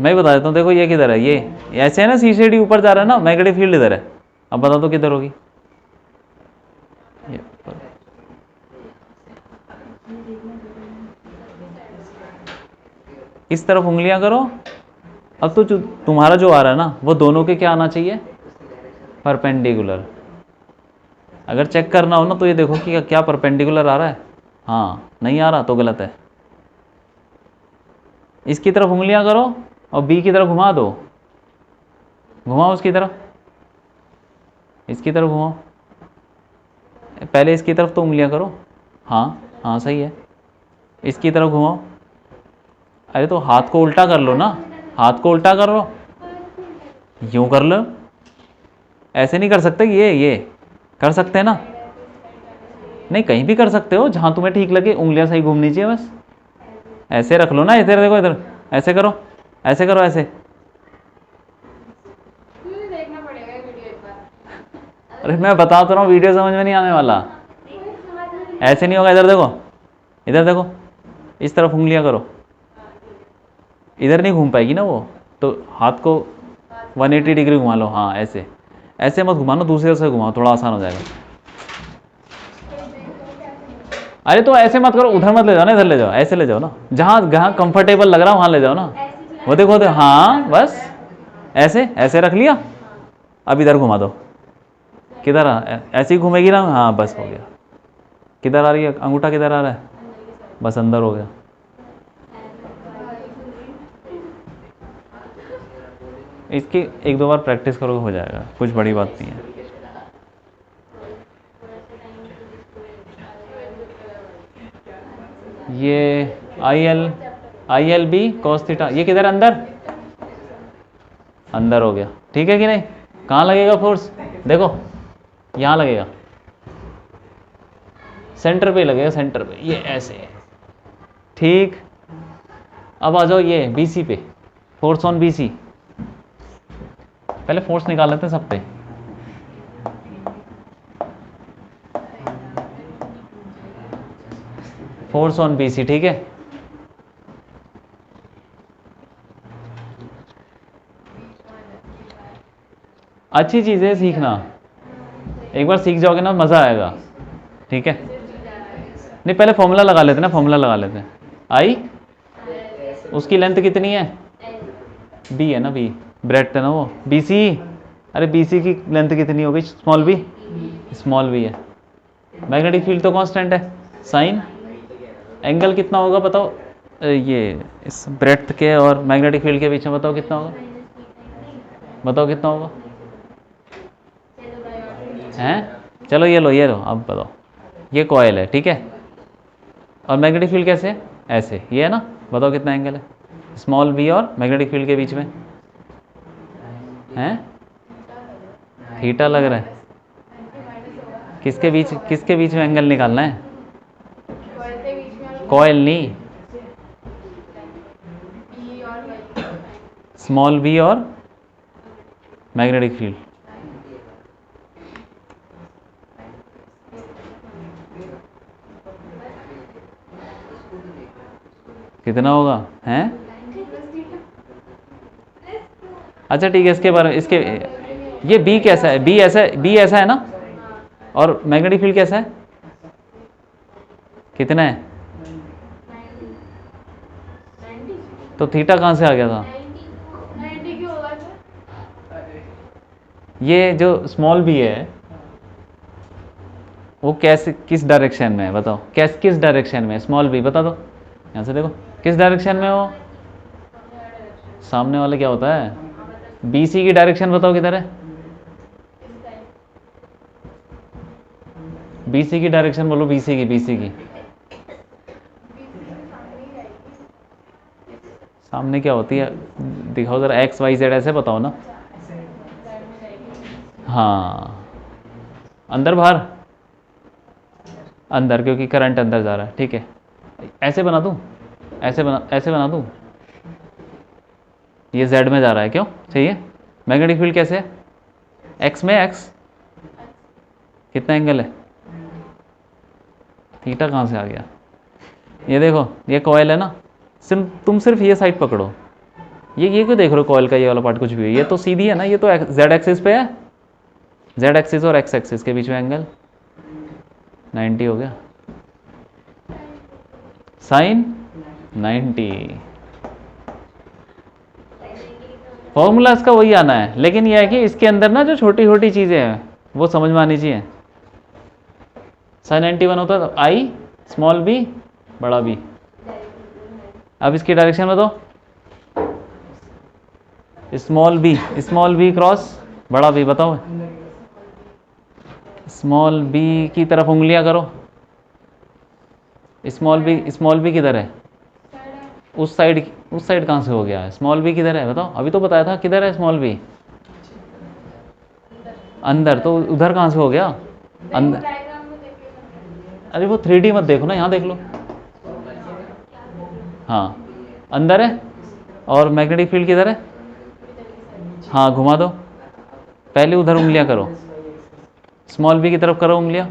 मैं ही बता देता हूँ, देखो ये किधर है, ये ऐसे है ना, सी से डी ऊपर जा रहा है ना, मैग्नेटिक फील्ड इधर है। अब बता दो किधर होगी? ये इस तरफ उंगलियां करो। अब तो तुम्हारा जो आ रहा है ना, वो दोनों के क्या आना चाहिए? परपेंडिकुलर। अगर चेक करना हो ना तो ये देखो कि क्या परपेंडिकुलर आ रहा है। हाँ, नहीं आ रहा तो गलत है। इसकी तरफ उंगलियां करो और बी की तरफ घुमा दो, घुमाओ उसकी तरफ, इसकी तरफ घुमाओ। पहले इसकी तरफ तो उंगलियां करो। हाँ हाँ, सही है। इसकी तरफ घुमाओ। अरे तो हाथ को उल्टा कर लो ना, हाथ को उल्टा कर लो, यूं कर लो। ऐसे नहीं कर सकते, ये कर सकते हैं ना? नहीं, कहीं भी कर सकते हो, जहां तुम्हें ठीक लगे, उंगलियां सही घूमनी चाहिए बस। ऐसे रख लो ना, इधर देखो, इधर ऐसे करो, ऐसे करो, ऐसे। देखना पड़ेगा वीडियो एक बार। अरे मैं बता तो रहा हूँ, वीडियो समझ में नहीं आने वाला। ऐसे नहीं होगा, इधर देखो, इधर देखो, इस तरफ उंगलियां करो। इधर नहीं घूम पाएगी ना वो, तो हाथ को 180 डिग्री घुमा लो। हाँ, ऐसे ऐसे मत घुमाना, दूसरे से घुमाओ, थोड़ा आसान हो जाएगा। अरे तो ऐसे मत करो, उधर मत ले जाओ ना, इधर ले जाओ, ऐसे ले जाओ ना, जहाँ जहाँ कंफर्टेबल लग रहा है वहाँ ले जाओ ना। वो देखो तो, हाँ बस ऐसे ऐसे रख लिया। अब इधर घुमा दो। किधर ऐसे ही घूमेगी ना। हाँ, बस हो गया। किधर आ रही है अंगूठा, किधर आ रहा है? बस अंदर हो गया। इसकी एक दो बार प्रैक्टिस करो, हो जाएगा, कुछ बड़ी बात नहीं है। ये I L B cos theta, ये किधर? अंदर, अंदर हो गया। ठीक है कि नहीं? कहाँ लगेगा फोर्स? देखो यहाँ लगेगा, सेंटर पे लगेगा, सेंटर पे, ये ऐसे। ठीक, अब आ जाओ ये बी सी पे, फोर्स ऑन बी सी। पहले फोर्स निकाल लेते हैं सब पे। फोर्स ऑन बी सी, ठीक है। अच्छी चीज़ है सीखना, एक बार सीख जाओगे ना मज़ा आएगा। ठीक है, नहीं पहले फॉर्मूला लगा लेते ना, फॉर्मूला लगा लेते हैं। आई, उसकी लेंथ कितनी है? बी है ना, बी ब्रेड है ना वो, बी सी। अरे बी सी की लेंथ कितनी होगी? स्मॉल बी, स्मॉल बी है। मैग्नेटिक फील्ड तो कांस्टेंट है, साइन। एंगल कितना होगा बताओ? ये इस ब्रेड्थ के और मैग्नेटिक फील्ड के बीच में बताओ कितना होगा? बताओ कितना होगा? हैं? चलो ये लो, ये लो, अब बताओ। ये कॉयल है, ठीक है, और मैग्नेटिक फील्ड कैसे है? ऐसे, ये है ना। बताओ कितना एंगल है स्मॉल बी और मैग्नेटिक फील्ड के बीच में? हैं? थीटा लग रहा है। किसके बीच में एंगल निकालना है? कॉयल नहीं, स्मॉल बी और मैग्नेटिक फील्ड। कितना होगा? हैं? अच्छा ठीक है, इसके बारे में, इसके ये बी कैसा है? बी ऐसा है ना, और मैग्नेटिक फील्ड कैसा है? कितना है? तो थीटा कहाँ से आ गया था? ये जो स्मॉल बी है वो कैसे, किस डायरेक्शन में है बताओ? किस डायरेक्शन में है स्मॉल बी? बता दो, यहाँ से देखो किस डायरेक्शन में हो। सामने वाला क्या होता है? बी सी की डायरेक्शन बताओ किधर है? बी सी की डायरेक्शन बोलो, बी सी की सामने क्या होती है? दिखाओ जरा, एक्स वाई जेड ऐसे बताओ ना। हाँ, अंदर बाहर, अंदर, क्योंकि करंट अंदर जा रहा है। ठीक है, ऐसे बना दूं, ऐसे बना दूं। ये जेड में जा रहा है, क्यों चाहिए? मैग्नेटिक फील्ड कैसे है? एक्स में एक्स कितना एंगल है, थीटा कहाँ से आ गया? ये देखो ये कॉयल है ना, तुम सिर्फ ये साइड पकड़ो, ये क्यों देख रहे हो कॉयल का ये वाला पार्ट कुछ भी है, ये तो सीधी है ना, ये तो जेड एक्सिस पे है, जेड एक्सिस और एक्स एक्सिस के बीच में एंगल 90 हो गया, साइन 90। फॉर्मूला इसका वही आना है, लेकिन यह है कि इसके अंदर ना जो छोटी छोटी चीज़ें हैं वो समझ में आनी चाहिए। साइन 91 होता है तो आई स्मॉल बी बड़ा बी। अब इसकी डायरेक्शन बताओ, स्मॉल बी क्रॉस बड़ा बी, बताओ स्मॉल बी की तरफ उंगलियां करो, स्मॉल बी किधर है, उस साइड कहाँ से हो गया है, स्मॉल बी किधर है बताओ, अभी तो बताया था किधर है स्मॉल बी, अंदर, तो उधर कहाँ से हो गया अंदर, अरे वो 3D मत देखो ना, यहाँ देख लो, हाँ अंदर है, और मैग्नेटिक फील्ड किधर है, हाँ घुमा दो, पहले उधर उंगलियां करो, स्मॉल बी की तरफ करो उंगलियां,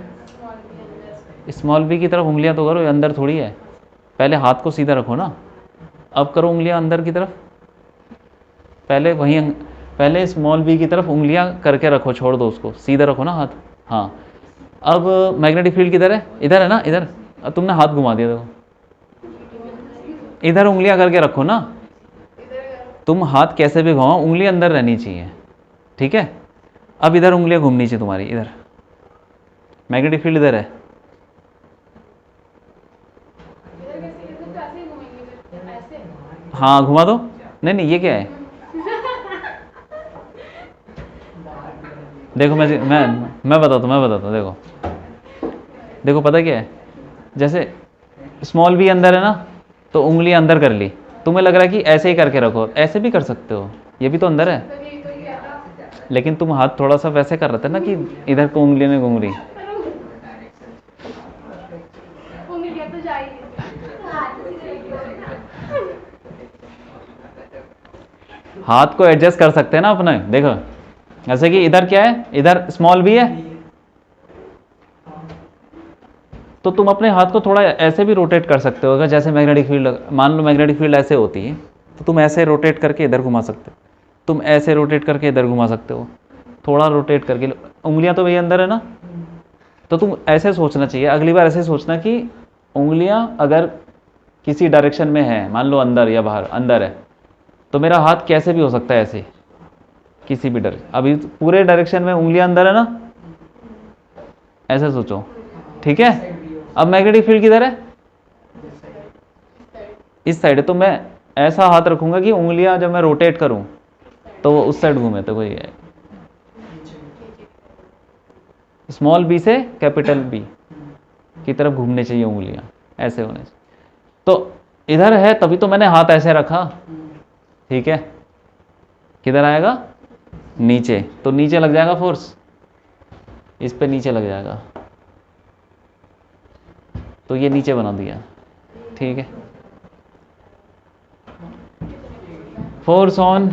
स्मॉल बी की तरफ उंगलियां तो करो, ये अंदर थोड़ी है, पहले हाथ को सीधा रखो ना, अब करो उंगलियां अंदर की तरफ, पहले स्मॉल बी की तरफ उंगलियां करके रखो, छोड़ दो उसको, सीधा रखो ना हाथ, हाँ। अब मैग्नेटिक फील्ड किधर है, इधर है ना, इधर, अब तुमने हाथ घुमा दिया, देखो इधर उंगलियां करके रखो ना, तुम हाथ कैसे भी घुमाओ उंगली अंदर रहनी चाहिए, ठीक है। अब इधर उंगलियां घूमनी चाहिए तुम्हारी, इधर मैग्नेटिक फील्ड इधर है, हाँ घुमा दो, नहीं ये क्या है, देखो मैं बताता हूँ, देखो पता क्या है, जैसे स्मॉल बी अंदर है ना, तो उंगली अंदर कर ली, तुम्हें लग रहा है कि ऐसे ही करके रखो, ऐसे भी कर सकते हो, ये भी तो अंदर है, लेकिन तुम हाथ थोड़ा सा वैसे कर रहे थे ना कि इधर को उंगली नहीं घूम रही, हाथ को एडजस्ट कर सकते हैं ना अपने, देखो जैसे कि इधर क्या है, इधर स्मॉल बी है, तो तुम अपने हाथ को थोड़ा ऐसे भी रोटेट कर सकते हो, अगर जैसे मैग्नेटिक फील्ड, मान लो मैग्नेटिक फील्ड ऐसे होती है, तो तुम ऐसे रोटेट करके इधर घुमा सकते हो, तुम ऐसे रोटेट करके इधर घुमा सकते हो, थोड़ा रोटेट करके, उंगलियां तो वही अंदर है ना, तो तुम ऐसे सोचना चाहिए, अगली बार ऐसे सोचना कि उंगलियां अगर किसी डायरेक्शन में है, मान लो अंदर या बाहर, अंदर है, तो मेरा हाथ कैसे भी हो सकता है, ऐसे किसी भी डायरेक्शन, अभी पूरे डायरेक्शन में उंगलियां अंदर है ना, ऐसे सोचो, ठीक है। अब मैग्नेटिक फील्ड किधर है, इस साइड है, तो मैं ऐसा हाथ रखूंगा कि उंगलियां जब मैं रोटेट करूं तो वो उस साइड घूमे, तो कोई है, स्मॉल बी से कैपिटल बी की तरफ घूमने चाहिए उंगलियां, ऐसे होने चाहिए, तो इधर है तभी तो मैंने हाथ ऐसे रखा, ठीक है, किधर आएगा नीचे, तो नीचे लग जाएगा फोर्स, इस पे नीचे लग जाएगा, तो ये नीचे बना दिया, ठीक है। फोर्स ऑन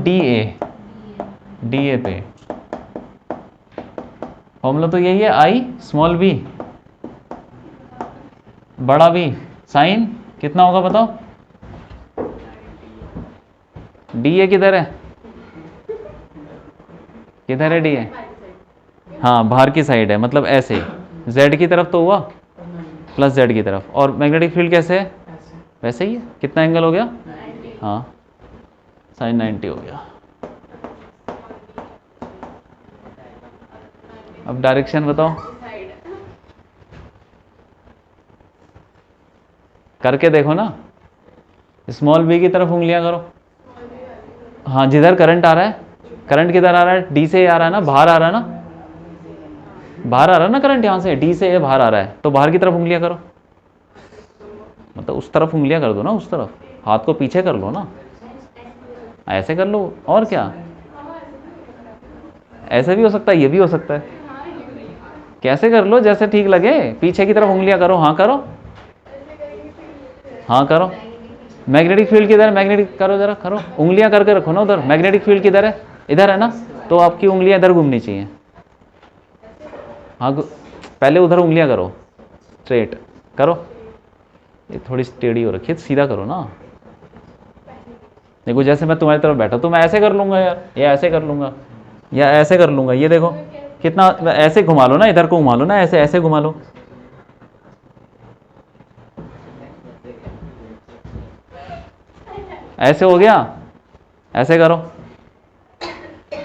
डी ए पे, फॉर्मूला तो यही है, आई स्मॉल बी बड़ा बी, साइन कितना होगा बताओ, डी ए किधर है, किधर है डी ए, हाँ बाहर की साइड है, मतलब ऐसे जेड की तरफ तो हुआ, प्लस जेड की तरफ, और मैग्नेटिक फील्ड कैसे है, वैसे ही है, कितना एंगल हो गया, हाँ साइन 90 हो गया। अब डायरेक्शन बताओ, करके देखो ना, स्मॉल बी की तरफ उंगलियां करो, हाँ जिधर करंट आ रहा है, करंट किधर आ रहा है, डी से आ रहा है ना, बाहर आ रहा है ना, बाहर आ रहा है ना करंट, यहाँ से डी से बाहर आ रहा है, तो बाहर की तरफ उंगलियां करो, मतलब उस तरफ उंगलियां कर दो ना, उस तरफ, हाथ को पीछे कर लो ना, ऐसे कर लो, और क्या, ऐसे भी हो सकता है, ये भी हो सकता है, कैसे कर लो जैसे ठीक लगे, पीछे की तरफ उंगलियां करो, हाँ करो, हाँ करो, मैग्नेटिक फील्ड किधर है, मैग्नेटिक करो जरा, करो उंगलियां करके रखो ना उधर, मैग्नेटिक फील्ड किधर है, इधर है ना, तो आपकी उंगलियां इधर घूमनी चाहिए। हाँ पहले उधर उंगलियां करो, स्ट्रेट करो, ये थोड़ी टेढ़ी हो रखी है, सीधा करो ना। देखो जैसे मैं तुम्हारी तरफ बैठा तो मैं ऐसे कर लूंगा यार, या ऐसे कर लूंगा, या ऐसे कर लूंगा, ये देखो कितना, ऐसे घुमा लो ना, इधर को घुमा लो ना, ऐसे ऐसे घुमा लो, ऐसे हो गया, ऐसे करो।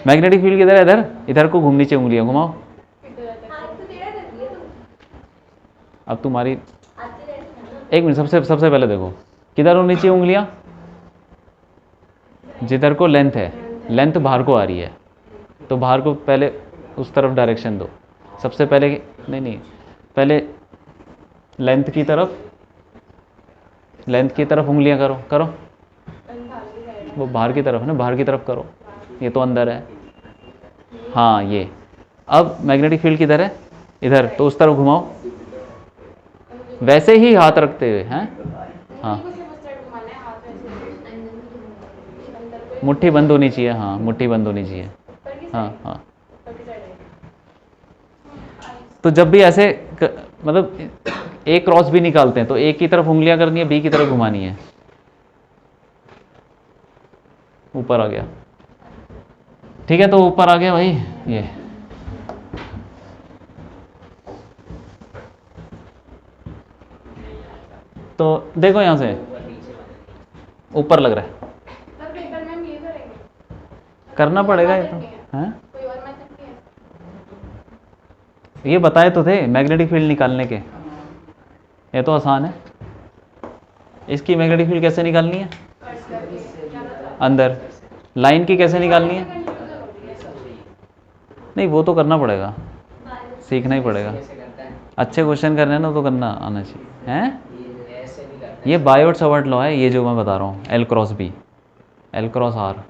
मैग्नेटिक फील्ड किधर है, इधर, इधर को घूमनी चाहिए, उंगलियां घुमाओ। अब तुम्हारी एक मिनट, सबसे सबसे पहले देखो किधर होनी चाहिए उंगलियां, जिधर को लेंथ है, लेंथ बाहर को आ रही है, तो बाहर को पहले उस तरफ डायरेक्शन दो, सबसे पहले, नहीं पहले लेंथ की तरफ, लेंथ की तरफ उंगलियां करो, करो, वो बाहर की तरफ है ना, बाहर की तरफ करो, ये तो अंदर है, हाँ ये। अब मैग्नेटिक फील्ड किधर है, इधर, तो उस तरफ घुमाओ, वैसे ही हाथ रखते हुए हैं, हाँ मुट्ठी बंद होनी चाहिए, हाँ मुट्ठी बंद होनी चाहिए, हाँ हाँ। तो जब भी ऐसे मतलब एक क्रॉस भी निकालते हैं तो एक की तरफ उंगलियां करनी है, बी की तरफ घुमानी है, ऊपर आ गया, ठीक है, तो ऊपर आ गया भाई ये। तो देखो यहां से ऊपर लग रहा है, करना पड़ेगा ये तो, हैं ये बताए तो थे मैग्नेटिक फील्ड निकालने के, ये तो आसान है। इसकी मैग्नेटिक फील्ड कैसे निकालनी है, अंदर, लाइन की कैसे निकालनी है, नहीं वो तो करना पड़ेगा, सीखना ही पड़ेगा, अच्छे क्वेश्चन करने हैं ना तो करना आना चाहिए, हैं ये बायोट सवर्ट लॉ है, ये जो मैं बता रहा हूँ, L cross B, L cross R,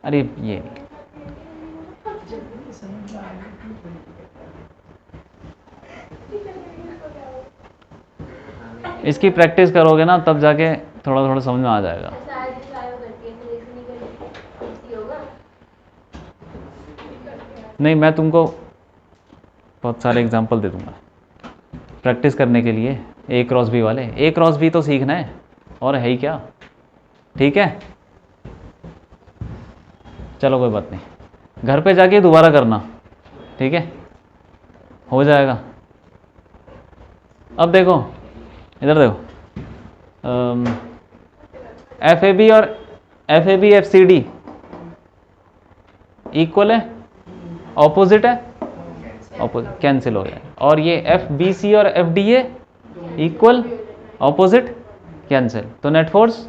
अरे ये इसकी प्रैक्टिस करोगे ना तब जाके थोड़ा थोड़ा समझ में आ जाएगा। नहीं मैं तुमको बहुत सारे एग्जांपल दे दूंगा प्रैक्टिस करने के लिए, ए क्रॉस बी वाले, ए क्रॉस बी तो सीखना है और है ही क्या, ठीक है। चलो कोई बात नहीं, घर पे जाके दोबारा करना, ठीक है, हो जाएगा। अब देखो इधर देखो, एफ ए बी और एफ सी डी इक्वल है, ऑपोजिट है, ऑपोजिट कैंसिल हो गया, और ये एफ बी सी और F D A equal, opposite cancel, तो नेट फोर्स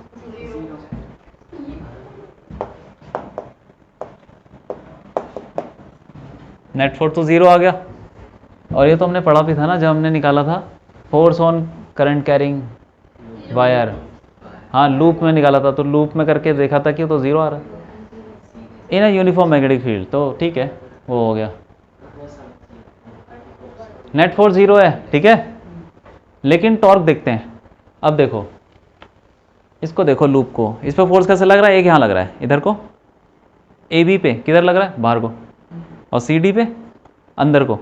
तो जीरो आ गया। और ये तो हमने पढ़ा भी था ना जब हमने निकाला था force on current carrying wire, हाँ लूप में निकाला था, तो लूप में करके देखा था कि तो जीरो आ रहा है इन यूनिफॉर्म मैग्नेटिक फील्ड, तो ठीक है वो हो गया, नेट फोर्स जीरो है, ठीक है। लेकिन टॉर्क देखते हैं, अब देखो इसको, देखो लूप को, इस पर फोर्स कैसे लग रहा है, एक यहाँ लग रहा है, इधर को ए बी पे किधर लग रहा है, बाहर को, और सी डी पे अंदर को।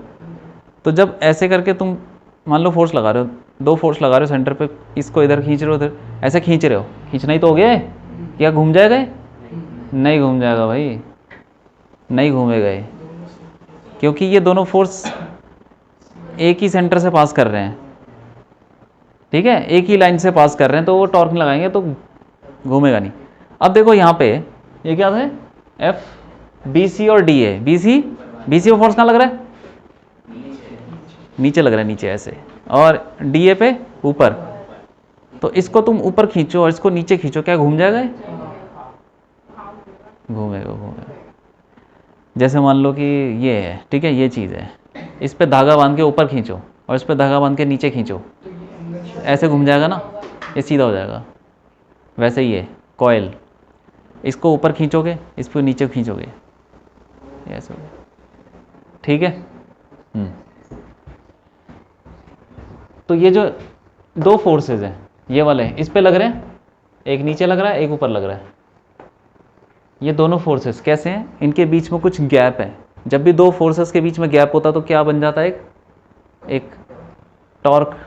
तो जब ऐसे करके तुम मान लो फोर्स लगा रहे हो, दो फोर्स लगा रहे हो सेंटर पे, इसको इधर खींच रहे हो, इधर ऐसे खींच रहे हो, खींचना ही तो हो गया है, क्या घूम जाएगा, नहीं घूम जाएगा भाई, नहीं घूमेगा ये, क्योंकि ये दोनों फोर्स एक ही सेंटर से पास कर रहे हैं, ठीक है, एक ही लाइन से पास कर रहे हैं, तो वो टॉर्क लगाएंगे तो घूमेगा नहीं। अब देखो यहाँ पे ये क्या है, एफ बी सी और डी ए, बी सी पे फोर्स कहाँ लग रहा है, नीचे लग रहा है, नीचे ऐसे, और डी ए पे ऊपर, तो इसको तुम ऊपर खींचो और इसको नीचे खींचो, क्या घूम जाएगा, घूमेगा घूमेगा। जैसे मान लो कि ये है, ठीक है, ये चीज़ है, इस पे धागा बांध के ऊपर खींचो और इस पे धागा बांध के नीचे खींचो, ऐसे घूम जाएगा ना, ये सीधा हो जाएगा। वैसे ही है कॉयल, इसको ऊपर खींचोगे, इस पर नीचे खींचोगे, ऐसे हो गया, ठीक है। तो ये जो दो फोर्सेस हैं, ये वाले इस पे लग रहे हैं, एक नीचे लग रहा है, एक ऊपर लग रहा है। ये दोनों फोर्सेस कैसे हैं? इनके बीच में कुछ गैप है। जब भी दो फोर्सेस के बीच में गैप होता है तो क्या बन जाता है? एक टॉर्क,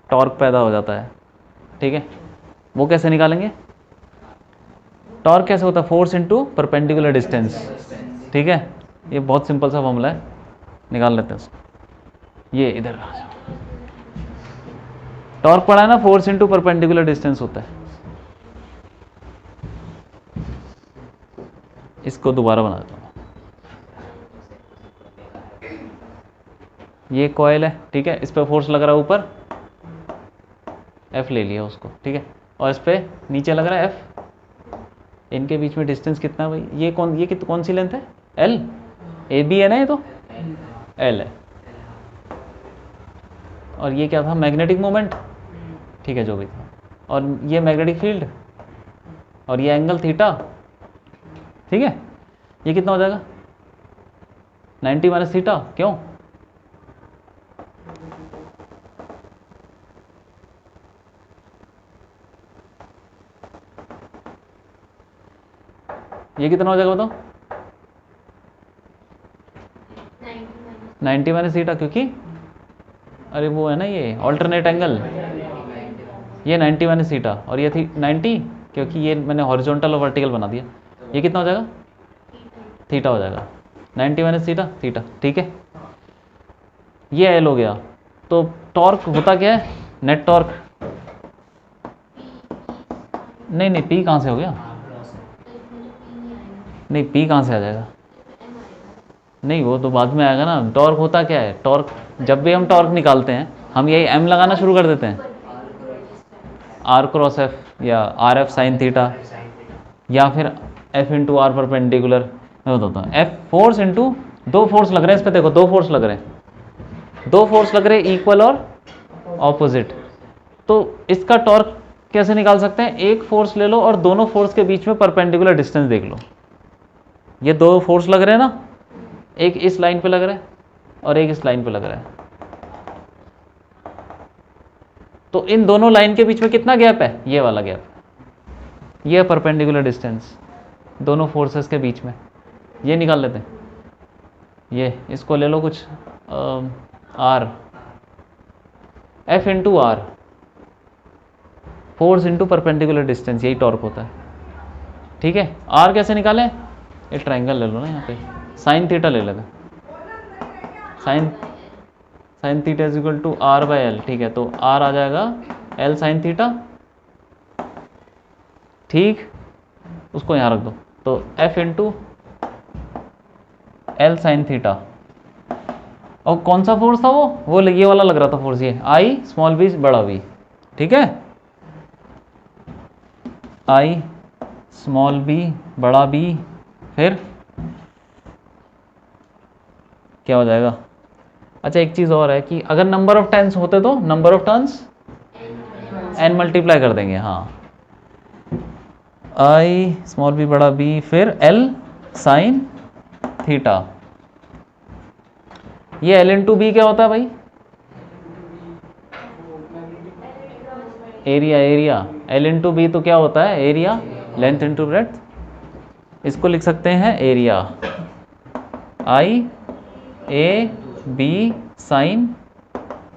टॉर्क पैदा हो जाता है। ठीक है, वो कैसे निकालेंगे? टॉर्क कैसे होता है? Force into perpendicular distance. ठीक है, ये बहुत सिंपल सा फॉर्मूला है, निकाल लेते हैं उसको। ये इधर आ जाओ, टॉर्क पड़ा है ना, फोर्स इनटू परपेंडिकुलर डिस्टेंस होता है। इसको दोबारा बना देता हूँ। ये कॉइल है, ठीक है, इस पर फोर्स लग रहा है ऊपर, F ले लिया उसको, ठीक है, और इस पर नीचे लग रहा है F। इनके बीच में डिस्टेंस कितना है भाई? ये कौन सी लेंथ है? L। ए बी है ना, ये तो L है। और ये क्या था? मैग्नेटिक मोमेंट, ठीक है, जो भी था। और ये मैग्नेटिक फील्ड, और ये एंगल थीटा, ठीक है। ये कितना हो जाएगा? 90 माइनस थीटा। क्यों? ये कितना हो जाएगा बताओ? 90 माइनस थीटा, क्योंकि अरे वो है ना, ये ऑल्टरनेट एंगल, ये 90 माइनस थीटा, और ये थी 90, क्योंकि ये मैंने हॉरिजॉन्टल और वर्टिकल बना दिया। ये कितना हो जाएगा? थीटा हो जाएगा। 90 माइनस थीटा, थीटा, ठीक है। ये एल हो गया। तो टॉर्क होता क्या है? Net torque. नहीं नहीं, पी कहाँ से हो गया? नहीं, पी कहाँ से आ जाएगा? नहीं, वो तो बाद में आएगा ना। टॉर्क होता क्या है? टॉर्क, जब भी हम टॉर्क निकालते हैं हम यही एम लगाना शुरू कर देते हैं, आर क्रॉस एफ या आर एफ साइन थीटा, या फिर एफ इंटू आर परपेंडिकुलर। मैं बताता हूँ, एफ फोर्स इंटू, दो फोर्स लग रहे हैं इस पर, देखो दो फोर्स लग रहे हैं, दो फोर्स लग रहे हैं इक्वल और ऑपोजिट। तो इसका टॉर्क कैसे निकाल सकते हैं? एक फोर्स ले लो और दोनों फोर्स के बीच में परपेंडिकुलर डिस्टेंस देख लो। ये दो फोर्स लग रहे हैं ना, एक इस लाइन पे लग रहा है और एक इस लाइन पे लग रहा है। तो इन दोनों लाइन के बीच में कितना गैप है? ये वाला गैप, ये परपेंडिकुलर डिस्टेंस दोनों फोर्सेस के बीच में। ये निकाल लेते हैं। ये इसको ले लो कुछ R, F into R, force into perpendicular distance, यही टॉर्क होता है। ठीक है, आर कैसे निकालें? ये ट्राइंगल ले लो ना, यहाँ पे साइन थीटा ले लेते हैं। Sine theta is equal to R by L, ठीक है। तो आर आ जाएगा एल साइन थीटा, ठीक, उसको यहाँ रख दो। तो F into L sine theta. और कौन सा फोर्स था वो ये वाला लग रहा था फोर्स, ये आई स्मॉल बी बड़ा बी, ठीक है, आई स्मॉल बी बड़ा बी, फिर क्या हो जाएगा? अच्छा, एक चीज़ और है कि अगर नंबर ऑफ टर्न्स होते तो number of turns N multiply कर देंगे। हाँ, आई स्मॉल बी बड़ा बी, फिर एल साइन थीटा। ये एल इंटू बी क्या होता है भाई? Area, area. L into B तो क्या होता है? Area, length into breadth. इसको लिख सकते हैं area, I A B sine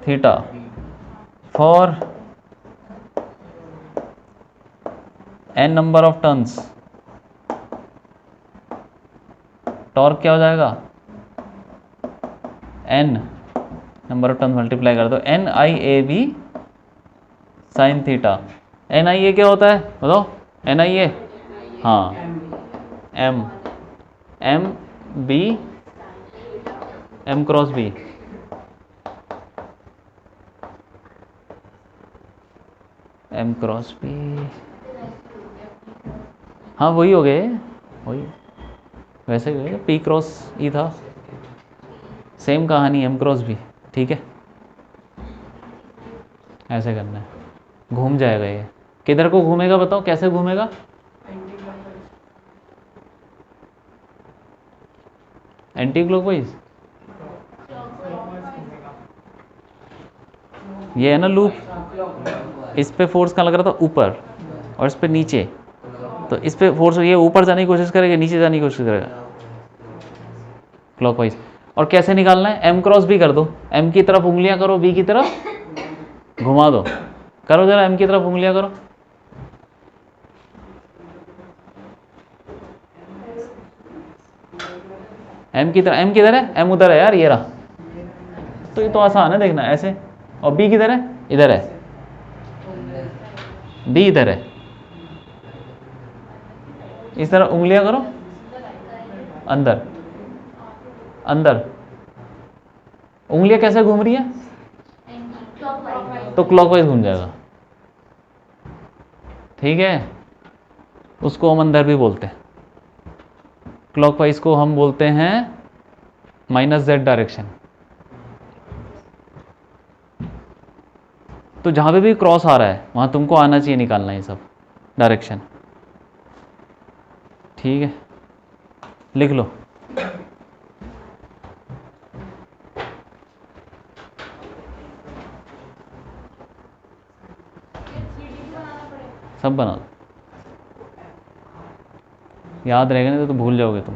theta for N number of turns. Torque क्या हो जाएगा? N number of turns multiply कर दो, N I A B sine theta. N I A क्या होता है बताओ? एन आई ए, हाँ, M, M B, M cross B, M cross B, हाँ वही हो गए, वही वैसे पी क्रॉस ई था, सेम कहानी, एम क्रॉस बी, ठीक है। ऐसे करना है, घूम जाएगा ये। किधर को घूमेगा बताओ? कैसे घूमेगा? Anti clockwise. ये है ना लूप, इस पे फोर्स कहाँ लग रहा था, ऊपर, और इस पे नीचे। तो इस पे फोर्स ये ऊपर जाने की कोशिश करेगा, नीचे जाने की कोशिश करेगा, क्लॉकवाइज। और कैसे निकालना है, एम क्रॉस बी कर दो, एम की तरफ उंगलियां करो, बी की तरफ घुमा दो, करो जरा, एम की तरफ उंगलियां करो, एम की तरफ, एम किधर है, एम उधर है यार, ये रहा। तो ये तो आसान है, देखना ऐसे। और बी किधर है, इधर है, बी इधर है, इस तरह उंगलियां करो, अंदर अंदर। उंगलियां कैसे घूम रही है, तो क्लॉकवाइज घूम जाएगा, ठीक है। उसको हम अंदर भी बोलते हैं, क्लॉकवाइज को हम बोलते हैं -z डायरेक्शन। तो जहां पे भी क्रॉस आ रहा है वहां तुमको आना चाहिए निकालना ये सब डायरेक्शन, ठीक है। लिख लो, सब बना दो, याद रहेगा नहीं तो भूल जाओगे तुम।